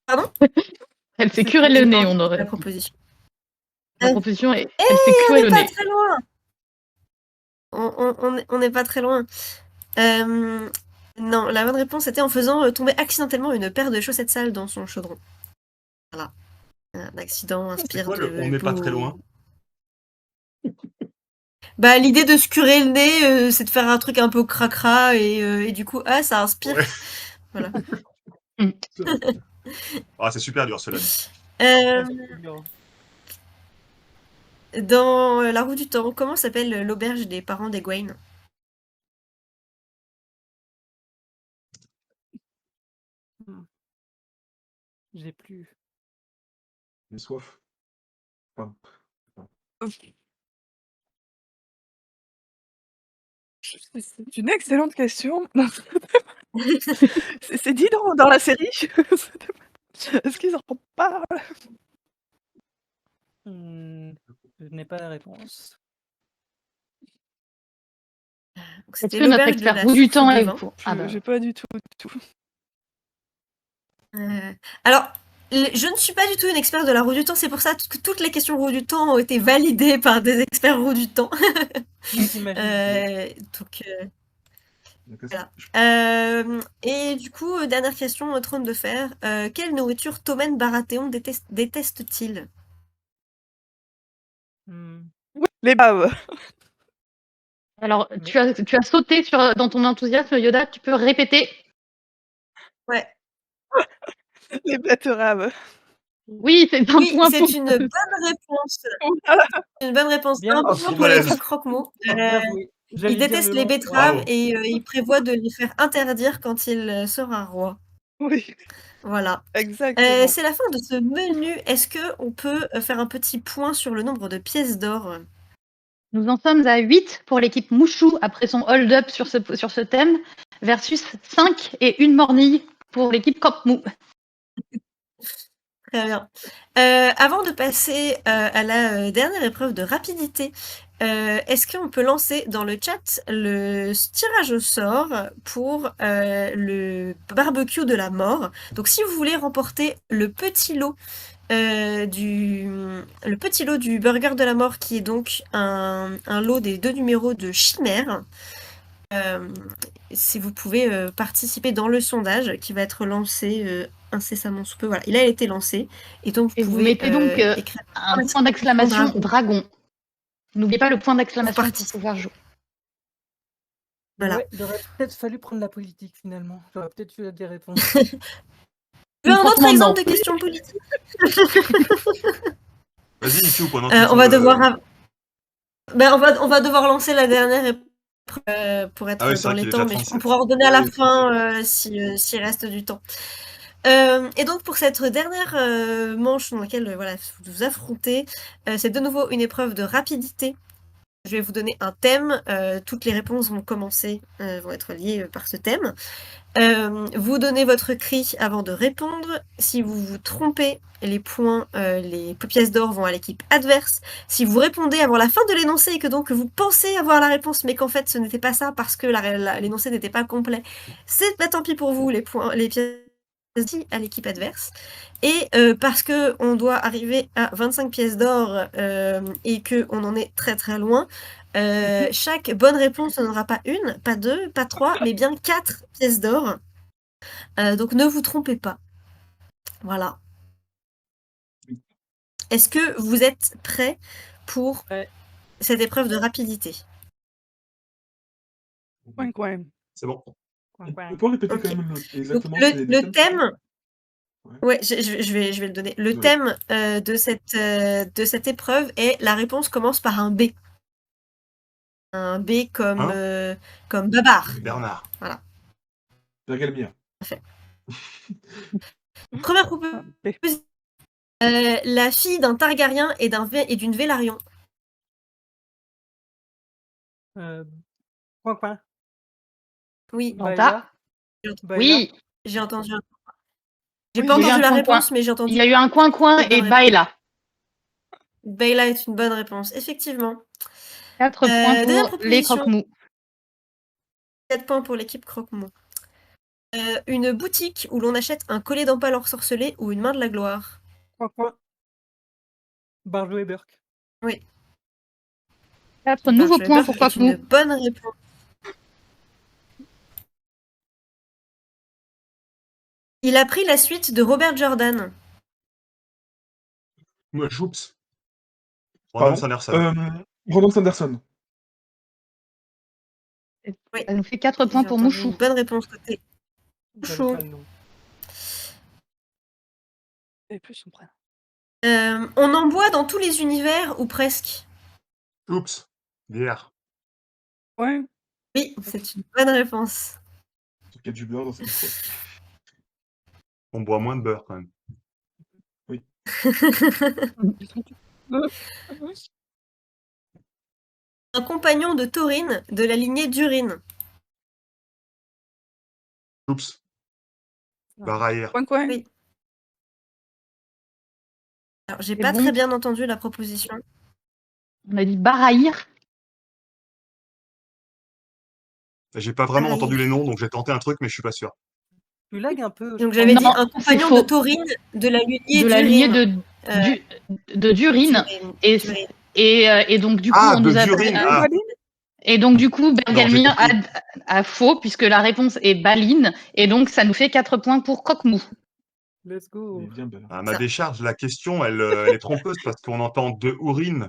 A: Pardon?
E: Elle s'est
D: C'est
E: curé
D: tout.
E: le
A: J'ai
E: nez,
A: pas
E: on
A: entendu
E: aurait.
A: la proposition.
E: La proposition est. Elle s'est
A: On
E: curé
A: n'est
E: le
A: pas
E: nez.
A: très loin. On n'est pas très loin. Non, la bonne réponse était en faisant tomber accidentellement une paire de chaussettes sales dans son chaudron. Voilà. Un accident
B: C'est
A: inspire
B: quoi
A: de
B: le on n'est pas très loin?
A: Bah, l'idée de se curer le nez, c'est de faire un truc un peu cracra et du coup, ça inspire.
B: Ouais.
A: Voilà.
B: Ah, c'est super dur, cela dit.
D: C'est dur.
A: Dans La Roue du Temps, comment s'appelle l'auberge des parents d'Egwene?
D: J'ai plus.
C: J'ai soif. Pardon.
F: c'est une excellente question. C'est dit dans la série? Est-ce qu'ils en parlent?
D: Je n'ai pas la réponse.
A: Donc,
E: Est-ce
A: c'était
E: que notre
A: l'auberge de
E: expert
A: la
E: roue du
A: source
E: temps
A: de
E: est
A: vin.
E: pour. Ah bah.
F: J'ai pas du tout.
A: Alors, je ne suis pas du tout une experte de la roue du temps, c'est pour ça que toutes les questions roue du temps ont été validées par des experts roue du temps.
D: J'imagine.
A: Donc,
C: Voilà.
A: voilà. Et du coup, dernière question, trône de fer. Quelle nourriture Tommen Baratheon déteste-t-il?
F: Les baves.
E: Alors, tu as sauté dans ton enthousiasme, Yoda, tu peux répéter?
A: Ouais.
F: Les betteraves.
E: Oui, c'est un
A: Oui,
E: point
A: c'est
E: pour
A: une bonne réponse. Une bonne réponse.
D: Bien.
A: Un
B: Ah,
A: point pour l'équipe
B: fournaise.
A: Croque-Mot.
D: Bien joué.
A: Il
D: J'allais dire
A: déteste
D: le
A: les
D: long.
A: betteraves
B: Bravo.
A: et il prévoit de les faire interdire quand il sera roi.
F: Oui,
A: Voilà.
F: exactement.
A: C'est la fin de ce menu. Est-ce qu'on peut faire un petit point sur le nombre de pièces d'or?
E: Nous en sommes à 8 pour l'équipe Mouchou après son hold-up sur ce thème, versus 5 et une mornille pour l'équipe Croque-Mou.
A: Très bien. Avant de passer à la dernière épreuve de rapidité, est-ce qu'on peut lancer dans le chat le tirage au sort pour le barbecue de la mort? Donc, si vous voulez remporter le petit lot du burger de la mort, qui est donc un lot des 2 numéros de Chimère, si vous pouvez participer dans le sondage qui va être lancé incessamment sous peu. Voilà, il a été lancé. Et donc,
E: Et vous
A: pouvez
E: mettez donc
A: écrire
E: un point d'exclamation dragon. N'oubliez pas le point d'exclamation pour
A: participer.
E: pouvoir jouer.
A: Voilà.
D: Ouais, il aurait peut-être fallu prendre la politique finalement. J'aurais peut-être eu des réponses.
A: Tu veux un autre
E: Franchement,
A: exemple
E: non.
A: de question politique?
B: Vas-y, Ifiou, pendant que
A: On va devoir... on va devoir lancer la dernière épreuve pour être
B: Ah oui, c'est
A: dans
B: vrai
A: les
B: qu'il est
A: temps,
B: déjà
A: mais on
B: 37.
A: pourra en redonner à la
C: Oui,
A: fin s'il reste du temps. Et donc pour cette dernière manche dans laquelle voilà, vous vous affrontez, c'est de nouveau une épreuve de rapidité. Je vais vous donner un thème. Toutes les réponses vont commencer, vont être liées par ce thème. Vous donnez votre cri avant de répondre. Si vous vous trompez, les points, les pièces d'or vont à l'équipe adverse. Si vous répondez avant la fin de l'énoncé et que donc vous pensez avoir la réponse, mais qu'en fait ce n'était pas ça parce que l'énoncé n'était pas complet, c'est tant pis pour vous, les pièces à l'équipe adverse. Et parce que on doit arriver à 25 pièces d'or et qu'on en est très très loin, chaque bonne réponse ne donnera pas une, pas deux, pas trois, mais bien 4 pièces d'or. Donc ne vous trompez pas. Voilà. Est-ce que vous êtes prêts pour
D: Ouais.
A: cette épreuve de rapidité?
F: Coin, coin.
B: C'est bon.
D: Coin,
C: On
D: coin.
C: peut pas répéter
A: Ok.
C: quand même
A: Donc
C: exactement
A: le
C: les thèmes,
A: thème,
C: Ouais.
A: ouais, je vais le donner. Le
C: Ouais.
A: thème de cette épreuve est la réponse commence par un B. Un B comme
B: Hein
A: comme Babar.
B: Bernard.
A: Voilà.
C: Vergelmir.
A: Première
F: Ah,
A: proposition.
F: B.
A: La fille d'un Targaryen et d'une Vélarion.
D: Coin, coin.
A: Oui,
E: Vanta.
D: Baila.
E: Oui,
A: j'ai entendu.
F: Oui,
A: J'ai pas
E: il y a eu
A: entendu
E: un
A: la
E: coin-coin.
A: réponse, mais j'ai entendu.
E: Il y a eu un coin-coin
A: Bonne
E: et
A: réponse.
E: Baila.
A: Baila est une bonne réponse, effectivement.
E: 4 points
A: Deuxième
E: pour les
A: proposition.
E: Croque-Mou.
A: 4 points pour l'équipe Croque-Mou. Une boutique où l'on achète un collier d'empale ensorcelé ou une main de la gloire.
D: Coin, coin. Barjo et Burke.
A: Oui.
E: 4 nouveaux
A: Barjo et
E: points
A: Burke
E: pour
A: est une
E: Croque-Mou.
A: bonne réponse. Il a pris la suite de Robert Jordan.
B: Joups.
C: Pardon
B: Brandon Sanderson.
C: Brandon Sanderson.
A: Oui.
E: Ça nous fait 4 points
A: J'ai
E: pour
A: entendu
E: Mouchou.
A: une bonne réponse côté
D: J'avais
A: chaud.
D: pas le nom.
F: Et plus son prénom.
A: On en boit dans tous les univers ou presque.
B: Oups. Bière.
F: Ouais.
A: Oui, c'est une bonne réponse.
C: Il y a du beurre dans cette épreuve.
B: On boit moins de beurre quand même.
A: Un compagnon de Taurine de la lignée d'Urine.
B: Oups. Barahir.
F: Coin, coin.
A: Oui. Alors, j'ai
E: C'est
A: pas
E: bon.
A: très bien entendu la proposition.
E: On a dit Barahir.
B: J'ai pas vraiment
A: Barahir.
B: entendu les noms, donc j'ai tenté un truc, mais je suis pas sûr.
D: Tu lagues un peu.
A: Donc j'avais dit
E: Non,
A: un
E: c'est
A: compagnon
E: faux.
A: de Taurine de la lignée
E: De la lignée
A: d'Urine.
E: de Durine. Et,
A: Durine.
E: et donc, du coup,
B: Ah,
E: on
B: de
E: nous a.
B: Durine.
F: Ah,
B: Ah.
F: Valine.
E: Et donc, du coup, Bergelmir
B: j'ai compris.
E: a faux, puisque la réponse est Baline. Et donc, ça nous fait 4 points pour Croque-Mou.
D: Let's go.
C: Il est bien belle.
B: À ma
A: Ça.
B: décharge, la question, elle est trompeuse parce qu'on entend de urine.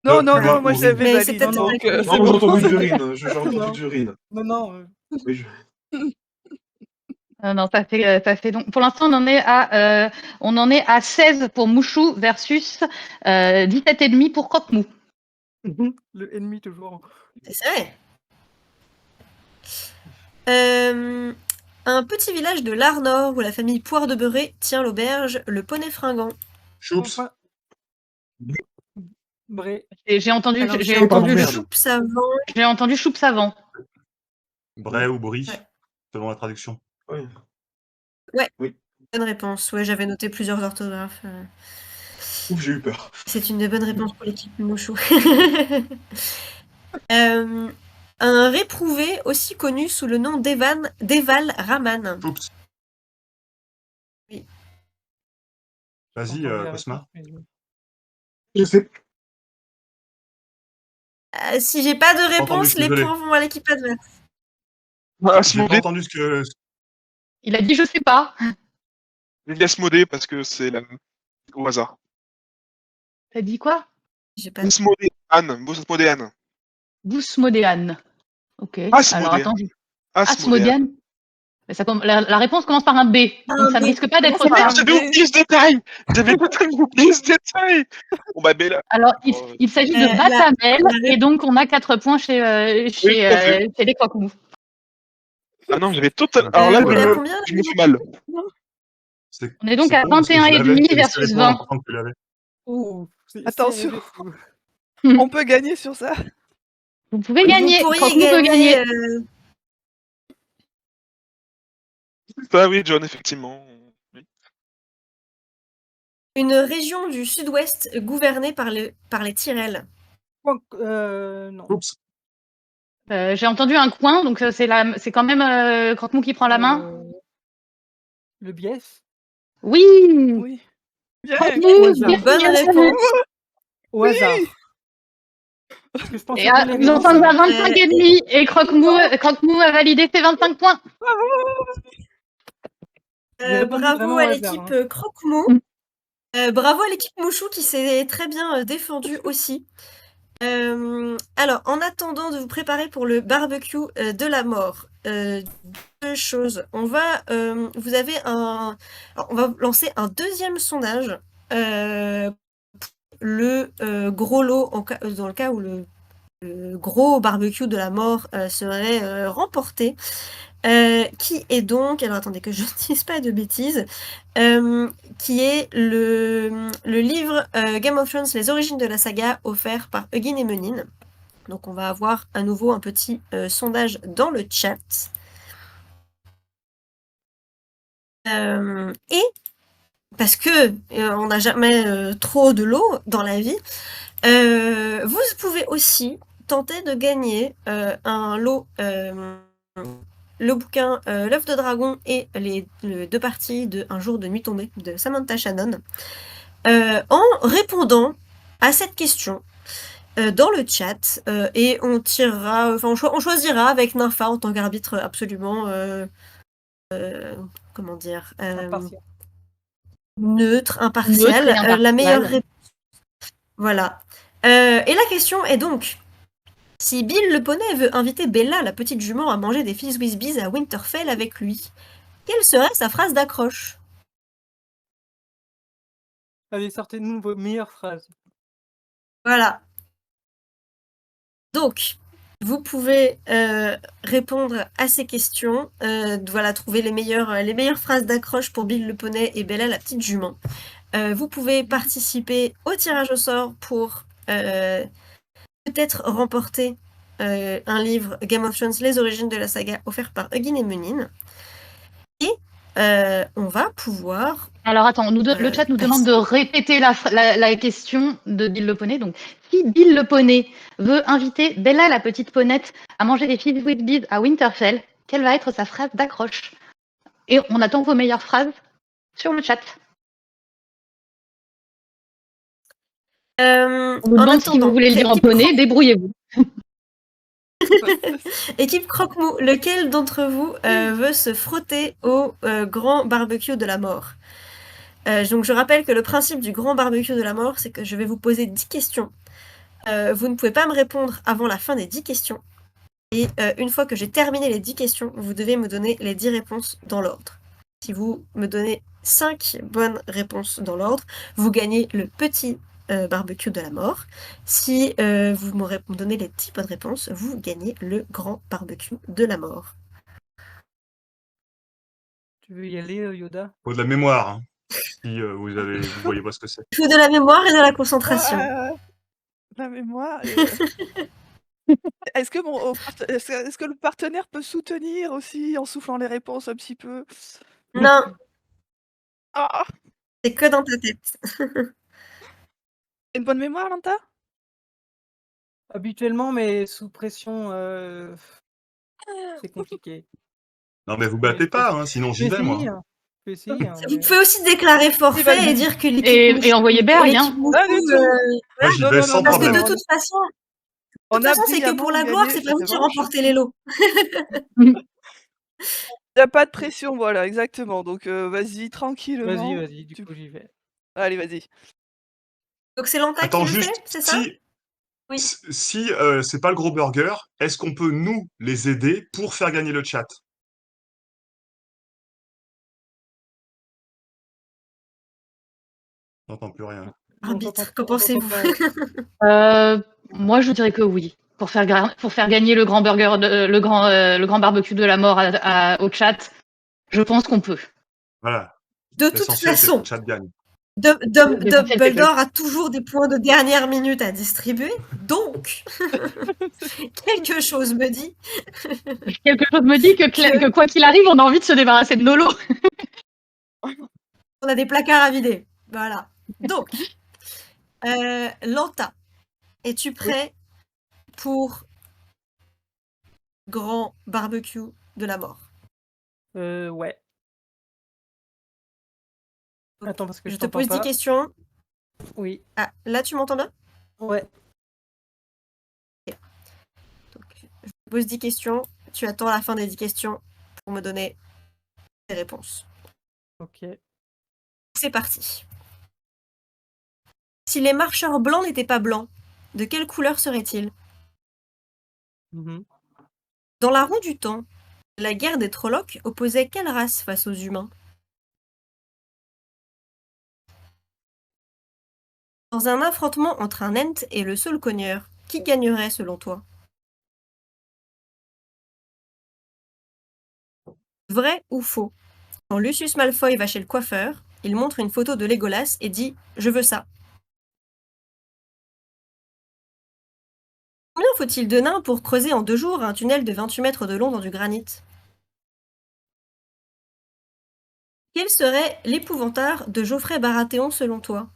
F: Non,
B: De
F: non,
B: la
F: non, moi
B: urine.
F: j'avais
A: Mais c'est
F: Valine.
A: peut-être
D: non,
F: Donc,
A: vrai que-
F: c'est
C: Non, moi
F: bon.
C: j'ai entendu d'urine. J'ai entendu
D: Non.
C: d'urine.
D: Non, non.
C: Oui,
E: Non, ça fait donc. Pour l'instant, on en est à 16 pour Mouchou versus 17,5 pour Croque-Mou.
D: Le ennemi toujours.
A: C'est vrai. Un petit village de l'Art-Nord où la famille Poire de Beurré tient l'auberge Le Poney Fringant.
B: Choups.
D: Enfin. Bré.
E: Et j'ai entendu,
A: Alors,
E: j'ai
A: j'ai entendu
E: entendu,
C: merde.
A: choupe savant.
E: j'ai entendu choupe savant.
B: Bray ou brie,
A: Ouais.
B: selon la traduction.
C: Oui.
A: Ouais.
C: Oui.
A: Bonne réponse. Ouais, j'avais noté plusieurs orthographes.
C: Ouf, j'ai eu peur.
A: C'est une bonne réponse pour l'équipe Mouchou. Un réprouvé aussi connu sous le nom d'Eval Raman.
B: Choups.
A: Oui.
B: Vas-y,
D: Entendu la
B: Cosma.
D: réponse, mais-
C: Je sais.
A: Si j'ai pas de
B: Entendu,
A: réponse, les
B: désolé.
A: points vont à l'équipe adverse.
B: J'ai pas
G: Asmodée,
B: entendu ce que.
E: Il a dit je sais pas.
G: j'ai dit Asmodée parce que c'est au hasard.
E: T'as dit quoi?
A: J'ai pas.
G: Asmodée, Anne, Asmodéane.
E: Bousmodéane. Ok.
G: Asmodéane.
E: Alors attends.
G: Asmodéane.
E: Asmodiane. Mais la réponse commence par un B. Donc ça ne
A: B.
E: risque pas d'être
F: Comment ça,
E: ça.
F: un
G: J'avais oublié ce détail. J'avais oublié ce détail. Bon bah Bella.
E: Alors, il,
G: Oh,
E: il s'agit de
A: la-
E: Batamel,
A: la
E: et donc on a 4 points chez
G: tout à fait.
E: les Croque-Mou.
G: Ah non, j'avais totalement. Alors là,
A: on est à combien,
G: je me fais mal.
E: On est donc
B: c'est
E: à
B: con, parce que je
E: 21,5
B: l'avais, j'avais
E: versus
B: serré pour
E: 20.
B: l'important que tu l'avais.
D: Ouh, c'est
F: Attention.
D: serré de fou.
F: On peut gagner sur ça.
E: Vous pouvez
A: Vous
E: gagner.
A: pourriez
E: Croque-Mou peut
A: gagner.
E: gagner.
G: Ah oui, John, effectivement. Oui.
A: Une région du sud-ouest gouvernée par les Tyrrell.
D: Non.
B: Oups.
E: J'ai entendu un coin, donc c'est quand même Croque-Mou qui prend la main.
D: Le biais.
E: Oui.
F: Oui. Bien.
E: Croque-Mou,
D: Bien.
E: bien,
A: Bonne
E: bien.
A: réponse.
D: Au hasard. Parce que je pensais
E: Et
D: pas les
E: nous en
D: réponses.
E: sommes à 25,5 et Croque-Mou a validé ses 25 points.
D: J'ai répondu
A: Bravo
D: vraiment
A: à
D: au hasard,
A: l'équipe Croque-Mou. Bravo à l'équipe Mouchou qui s'est très bien défendue aussi. Alors, en attendant de vous préparer pour le barbecue de la mort, deux choses. On va lancer un deuxième sondage. Le gros lot, dans le cas où le gros barbecue de la mort serait remporté. Qui est donc, alors attendez que je ne dise pas de bêtises, qui est le livre Game of Thrones, les origines de la saga, offert par Hugin et Menin. Donc on va avoir à nouveau un petit sondage dans le chat. Et parce que on n'a jamais trop de lot dans la vie, vous pouvez aussi tenter de gagner un lot, le bouquin L'œuf de dragon et les deux parties de Un jour de nuit tombée de Samantha Shannon, en répondant à cette question dans le chat, et on tirera, enfin on choisira avec Nympha en tant qu'arbitre absolument comment dire,
D: Impartial.
A: neutre, impartial,
E: Neutre et
A: la meilleure
E: impartial.
A: réponse. Voilà. Et la question est donc, si Bill le poney veut inviter Bella, la petite jument, à manger des Fizz Whiz Bees à Winterfell avec lui, quelle serait sa phrase d'accroche?
D: Allez, sortez-nous vos meilleures phrases.
A: Voilà. Donc, vous pouvez répondre à ces questions, voilà, trouver les meilleures phrases d'accroche pour Bill le poney et Bella, la petite jument. Vous pouvez participer au tirage au sort pour peut-être remporter un livre Game of Thrones, les origines de la saga, offert par Hugin et Menin. Et on va pouvoir...
E: Alors attends, le chat nous demande de répéter la question de Bill le poney. Donc, si Bill le poney veut inviter Bella la petite ponette à manger des Fizz Whiz Bees à Winterfell, quelle va être sa phrase d'accroche? Et on attend vos meilleures phrases sur le chat.
A: en
E: On nous demande si
A: attendant,
E: vous voulez le dire en
A: équipe
E: poney, débrouillez-vous.
A: Équipe Croque-Mou, lequel d'entre vous veut se frotter au grand barbecue de la mort? Donc je rappelle que le principe du grand barbecue de la mort, c'est que je vais vous poser 10 questions. Vous ne pouvez pas me répondre avant la fin des 10 questions. Et une fois que j'ai terminé les 10 questions, vous devez me donner les 10 réponses dans l'ordre. Si vous me donnez 5 bonnes réponses dans l'ordre, vous gagnez le petit barbecue de la mort. Si vous me donnez les 10 bonnes réponses, vous gagnez le grand barbecue de la mort.
D: Tu veux y aller, Yoda?
B: Faut de la mémoire, hein, si vous voyez pas ce que c'est.
A: Il faut de la mémoire et de la concentration.
F: La mémoire et est-ce que est-ce que le partenaire peut soutenir aussi en soufflant les réponses un petit peu?
A: Non,
F: Ah!
A: c'est que dans ta tête.
F: Une bonne mémoire, Lanta?
D: Habituellement, mais sous pression, c'est compliqué.
B: Non, mais vous
D: Mais
B: battez
D: je peux
B: pas, hein, sinon
D: je
B: j'y
D: peux
B: vais, moi.
D: essayer, hein. Je peux essayer, hein,
A: Vous
D: mais
A: pouvez aussi déclarer forfait
F: vas-y.
A: et dire que l'équipe
E: Et envoyer Berg, hein.
A: Mouchou,
F: Pas du tout.
B: Moi, j'y
F: Non,
B: vais
F: non,
B: sans
F: non,
A: parce que
B: problème.
A: de toute façon,
F: On a
A: c'est que pour
F: brillamment
A: la gloire,
F: gagné
A: c'est pas
F: cette
A: vous qui
F: manche.
A: remportez les lots.
F: Il y a pas de pression, voilà, exactement. Donc vas-y tranquillement.
D: vas-y, du coup, j'y vais.
F: Allez, vas-y.
A: Donc c'est Lanta
B: Attends,
A: qui le
B: juste,
A: fait, c'est ça? Oui.
B: si c'est pas le gros burger, est-ce qu'on peut, nous, les aider pour faire gagner le chat? J'entends plus rien.
D: On t'entend
A: Arbitre, qu'en
D: on t'entend
A: pensez-vous?
D: pas.
E: Moi, je dirais que oui. Pour faire gagner le grand burger, le grand barbecue de la mort au chat, je pense qu'on peut.
B: Voilà.
A: De toute
B: L'essentiel, c'est que
A: façon,
B: le chat gagne.
A: Dumbledore a toujours des points de dernière minute à distribuer, donc quelque chose me dit
E: Quelque chose me dit que quoi qu'il arrive, on a envie de se débarrasser de nos lots.
A: on a des placards à vider. Voilà. Donc, Lanta, es-tu prêt pour grand barbecue de la mort?
D: Ouais. Attends, parce que
A: Je
D: je
A: te
D: t'entends
A: pose 10
D: pas.
A: questions.
D: Oui.
A: Ah, là, tu m'entends bien?
D: Ouais.
A: Donc, je te pose 10 questions. Tu attends la fin des 10 questions pour me donner tes réponses.
D: OK.
A: C'est parti. Si les marcheurs blancs n'étaient pas blancs, de quelle couleur seraient-ils?
D: Mmh.
A: Dans la roue du temps, la guerre des Trollocs opposait quelle race face aux humains? Dans un affrontement entre un Ent et le Saulcogneur, qui gagnerait selon toi? Vrai ou faux? Quand Lucius Malfoy va chez le coiffeur, il montre une photo de Legolas et dit « Je veux ça ». Combien faut-il de nains pour creuser en 2 jours un tunnel de 28 mètres de long dans du granit? Quel serait l'épouvantard de Geoffrey Baratheon selon toi?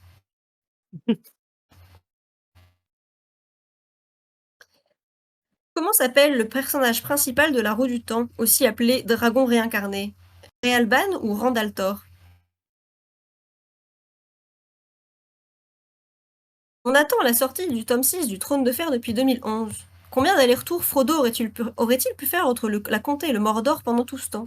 A: Comment s'appelle le personnage principal de la Roue du Temps, aussi appelé dragon réincarné? Réalban ou Randaltor? On attend la sortie du tome 6 du Trône de Fer depuis 2011. Combien d'allers-retours Frodo aurait-il pu faire entre la Comté et le Mordor pendant tout ce temps?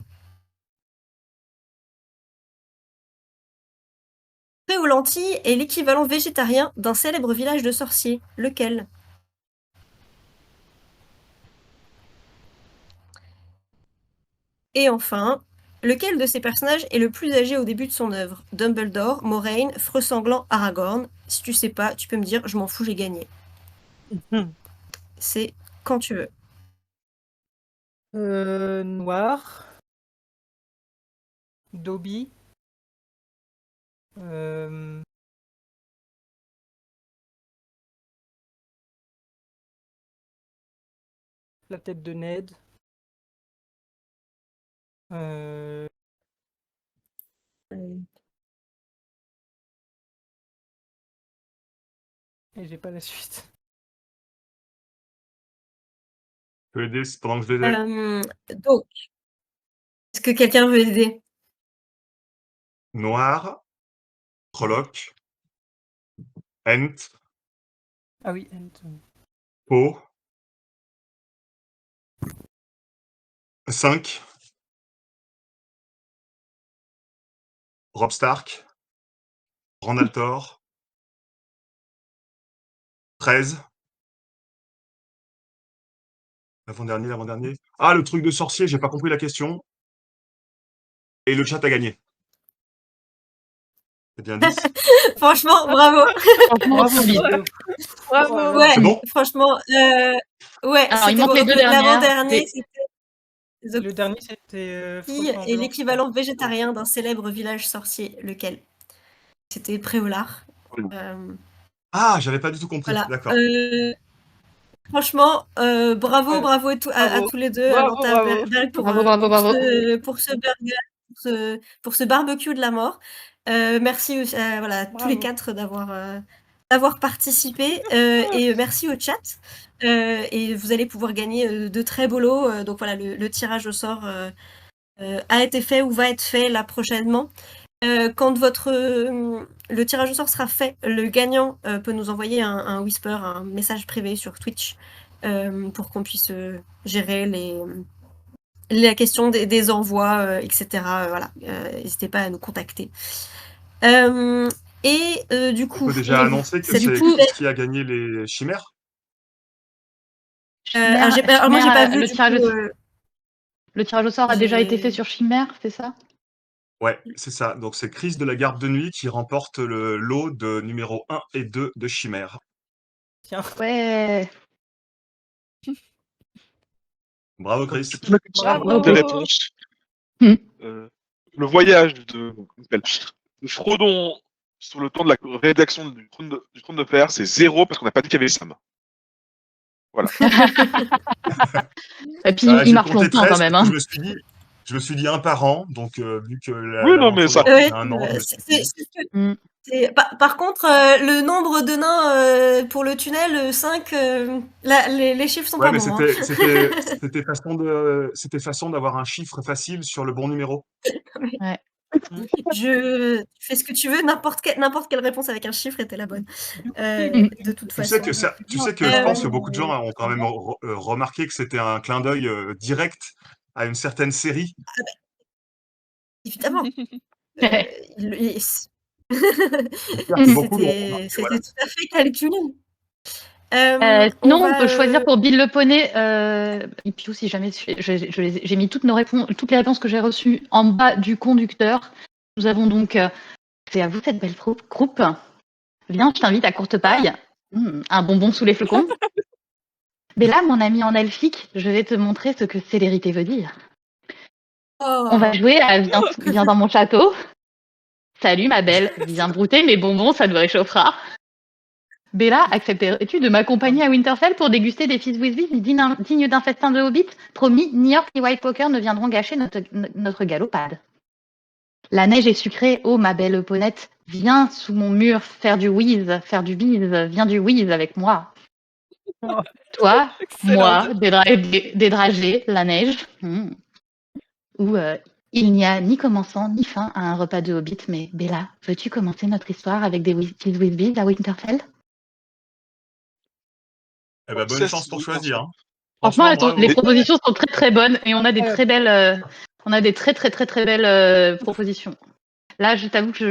A: Préolanti est l'équivalent végétarien d'un célèbre village de sorciers. Lequel? Et enfin, lequel de ces personnages est le plus âgé au début de son œuvre? Dumbledore, Moraine, Freux-Sanglant, Aragorn. Si tu sais pas, tu peux me dire, je m'en fous, j'ai gagné. C'est quand tu veux.
D: Noir. Dobby. Hem La tête de Ned. Heu Et j'ai pas la suite.
B: Je peux aider pendant que je les ai.
A: Donc, est-ce que quelqu'un veut aider?
B: Noir, Trolloc, Ent,
D: Ah oui, Ent.
B: Po, 5, Robb Stark, Randaltor, 13, L'avant-dernier. Ah, le truc de sorcier, j'ai pas compris la question. Et le chat a gagné. C'est bien 10.
A: Franchement, bravo.
E: Franchement,
D: Bravo,
E: solide.
D: Théo.
F: Bravo.
D: Oh là là.
A: Ouais,
B: C'est bon?
A: franchement, ouais,
E: Alors, il
A: c'était
E: manque
A: bon.
E: les
A: Donc
E: deux dernières.
A: l'avant-dernier,
E: C'est-
A: c'était
D: Le dernier, c'était
A: Fille
D: Frotte en
A: et
D: blanc,
A: l'équivalent végétarien d'un célèbre village sorcier, lequel? C'était Préolard.
B: Ah, j'avais pas du tout compris.
A: Voilà.
B: D'accord.
A: Franchement, bravo,
D: Ouais.
A: bravo à
F: Bravo.
A: tous les deux, à
F: Bravo,
A: Lanta
F: bravo.
A: Berg pour,
E: Bravo, bravo, bravo.
A: pour ce burger, pour ce barbecue de la mort. Merci voilà, tous les
F: Bravo.
A: 4 d'avoir participé, et merci au chat. Et vous allez pouvoir gagner de très beaux lots. Donc voilà, le tirage au sort a été fait ou va être fait là prochainement. Quand le tirage au sort sera fait, le gagnant peut nous envoyer un whisper, un message privé sur Twitch, pour qu'on puisse gérer la question des envois, etc. Voilà, n'hésitez pas à nous contacter. Du
B: On
A: coup,
B: peut déjà annoncer que
A: c'est
B: c'est
A: du coup,
B: Chris qui a gagné les chimères.
A: alors moi j'ai pas vu
E: le
A: du
E: tirage,
A: coup.
E: le tirage au sort a déjà été fait
A: j'ai-
E: sur Chimère, c'est ça?
B: Ouais, c'est ça. Donc c'est Chris de la Garde de Nuit qui remporte le lot de numéro 1 et 2 de chimères.
D: Tiens.
E: Ouais.
B: Bravo Chris.
G: Tu peux mettre
F: Bravo.
G: des réponses.
E: Hmm.
G: Le voyage de Frodon sur le temps de la rédaction du Trône de Fer, c'est 0 parce qu'on n'a pas dit qu'il y avait Sam. Voilà.
E: Et puis,
B: Ah,
E: il
B: j'ai
E: marche
B: compté
E: longtemps
B: 13
E: quand même.
B: parce que
E: Hein.
B: je me suis dit un par an. Donc vu que
G: Oui, non, mais
B: l'aventure
G: ça-
B: de
A: Ouais,
B: a un an, je me suis dit.
E: Hmm.
A: Par contre, le nombre de nains pour le tunnel, 5, les chiffres sont
B: Ouais,
A: pas
B: mais
A: bons. Hein.
B: c'était façon d'avoir un chiffre facile sur le bon numéro.
A: Tu fais ce que tu veux, n'importe quelle réponse avec un chiffre était la bonne. De toute
B: Tu
A: façon.
B: sais que je pense que beaucoup de gens ont quand même remarqué que c'était un clin d'œil direct à une certaine série.
A: Évidemment.
B: J'espère que beaucoup l'ont remarqué,
A: C'était
B: voilà.
A: tout à fait calculé.
E: Sinon, on peut choisir pour Bill le Poney. Et puis si jamais j'ai mis toutes les réponses que j'ai reçues en bas du conducteur. Nous avons donc, c'est à vous cette belle groupe. Viens, je t'invite à courte paille. Un bonbon sous les flocons. Mais là, mon ami en elfique, je vais te montrer ce que célérité veut dire. On va jouer à viens dans mon château. Salut ma belle, viens brouter mes bonbons, ça te réchauffera. Bella, accepterais-tu de m'accompagner à Winterfell pour déguster des fizz with beef dignes d'un festin de Hobbit? Promis, New York ni White Poker ne viendront gâcher notre galopade. La neige est sucrée, oh ma belle ponette, viens sous mon mur faire du whiz, faire du bise, viens du whiz avec moi. Toi,
F: Excellent.
E: moi, des dragées, la neige. Où il n'y a ni commençant ni fin à un repas de Hobbit, mais Bella, veux-tu commencer notre histoire avec des fizz with beef à Winterfell?
B: Eh ben, bonne chance pour choisir. Hein.
E: Franchement,
B: bravo.
E: les propositions sont très très bonnes et on a des très belles, très belles propositions. Là, je t'avoue que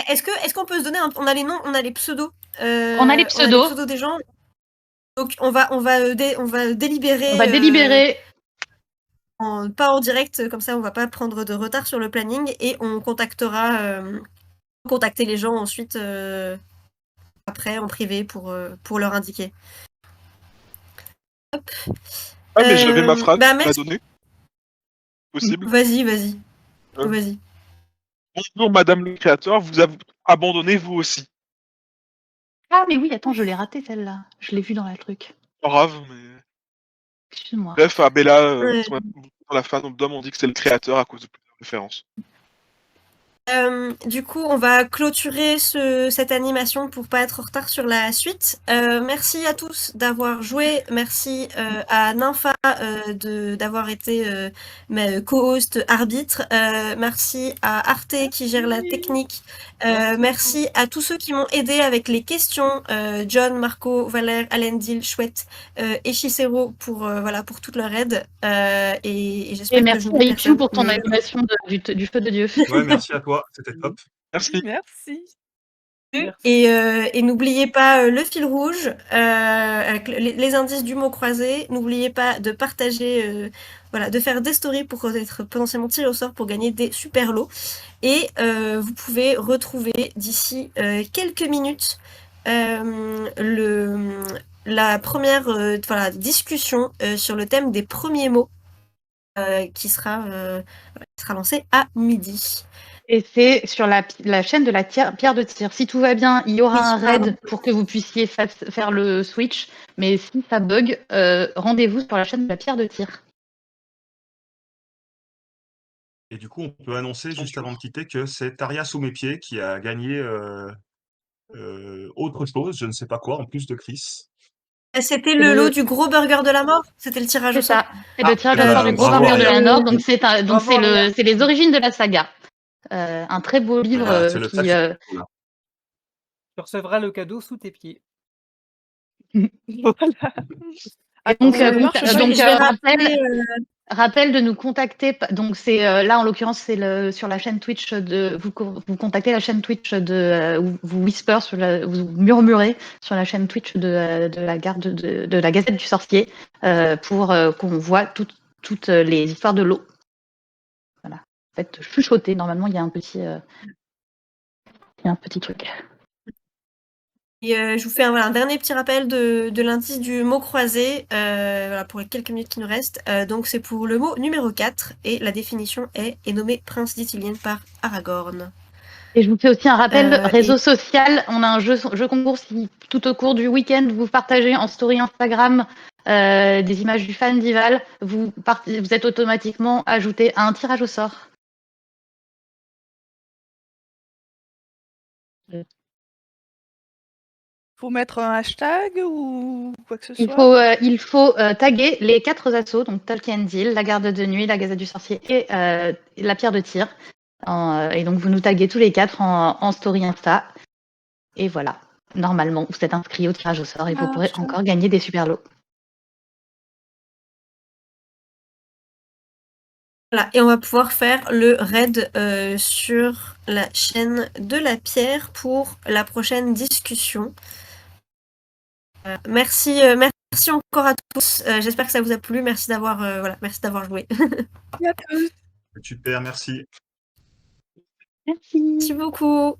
A: Est-ce qu'on peut se donner on a les noms, on a les pseudos.
E: On a les pseudos
A: des gens. Donc on va délibérer.
E: On va délibérer.
A: Pas en direct, comme ça on va pas prendre de retard sur le planning et on contacter les gens ensuite après en privé pour leur indiquer. Hop.
G: Ah, mais j'avais ma phrase à
A: merci.
G: donner. Possible.
A: Vas-y.
G: Ouais.
A: Vas-y.
G: Bonjour, madame le créateur, vous avez abandonné vous aussi.
E: Ah, mais oui, attends, je l'ai raté celle-là. Je l'ai vue dans le truc.
G: Pas grave, mais.
E: Excuse-moi.
G: Bref, à Bella,
A: Ouais.
G: dans la fan d'homme, on dit que c'est le créateur à cause de plusieurs références.
A: Du coup, on va clôturer cette animation pour pas être en retard sur la suite. Merci à tous d'avoir joué. Merci à Nympha d'avoir été ma co-host arbitre. Merci à Arte qui gère la technique. Merci à tous ceux qui m'ont aidé avec les questions. John, Marco, Valère, Alendil, Chouette et Chicero pour toute leur aide. Et j'espère
E: Et
A: que
E: merci
A: je
E: à
A: n'oublie
E: Ipiou
A: personne.
E: pour ton
A: Mais-
E: animation du feu de Dieu.
B: Ouais, merci à toi, c'était top.
G: Merci.
F: Merci.
D: Merci.
A: Et n'oubliez pas le fil rouge, avec les indices du mot croisé. N'oubliez pas de partager, voilà, de faire des stories pour être potentiellement tiré au sort pour gagner des super lots. Et vous pouvez retrouver d'ici quelques minutes la première voilà, discussion sur le thème des premiers mots qui sera lancée à midi.
E: Et c'est sur la chaîne de la pierre de tir. Si tout va bien, il y aura
A: Oui,
E: un
A: pardon.
E: raid pour que vous puissiez faire le switch. Mais si ça bug, rendez-vous sur la chaîne de la pierre de tir.
B: Et du coup, on peut annoncer juste avant de quitter que c'est Taria sous mes pieds qui a gagné autre chose, je ne sais pas quoi, en plus de Chris.
A: C'était le lot du gros burger de la mort? C'était le tirage au
E: C'est
A: sort?
E: ça. C'est le tirage
B: eh
E: au
B: ben,
E: sort du gros
B: bravo,
E: burger de
B: Aria.
E: la Nord. Donc c'est
D: Bravo, Aria.
E: les origines de la saga. Un très beau livre
B: Voilà, c'est le
E: qui.
B: très là.
D: Tu recevras le cadeau sous tes pieds.
F: Voilà.
E: Et donc,
F: Attends, ça marche
A: je
F: pas.
A: vais rappeler,
E: rappel de nous contacter. Donc c'est là en l'occurrence c'est sur la chaîne Twitch de vous contactez la chaîne Twitch de vous whisper vous murmurez sur la chaîne Twitch de la garde de la Gazette du Sorcier pour qu'on voit toutes les histoires de l'eau. Voilà. Faites chuchoter. Normalement il y a un petit truc.
A: Et je vous fais un dernier petit rappel de l'indice du mot croisé, voilà, pour les quelques minutes qui nous restent. Donc c'est pour le mot numéro 4, et la définition est nommé prince d'Ithilien par Aragorn.
E: Et je vous fais aussi un rappel, réseau
A: et-
E: social, on a un jeu concours si tout au cours du week-end vous partagez en story Instagram des images du fan d'Ival, vous êtes automatiquement ajouté à un tirage au sort.
F: Faut mettre un hashtag ou quoi que ce soit?
E: Il faut taguer les 4 assos, donc Tolkien Deal, la Garde de Nuit, la Gazette du Sorcier et la Pierre de Tir. Et donc vous nous taguez tous les 4 en story Insta. Et voilà, normalement vous êtes inscrits au tirage au sort et vous pourrez encore gagner des super lots.
A: Voilà, et on va pouvoir faire le raid sur la chaîne de la pierre pour la prochaine discussion. Merci encore à tous. J'espère que ça vous a plu. Merci d'avoir joué.
F: Merci à tous.
B: Super, merci.
E: Merci.
A: Merci beaucoup.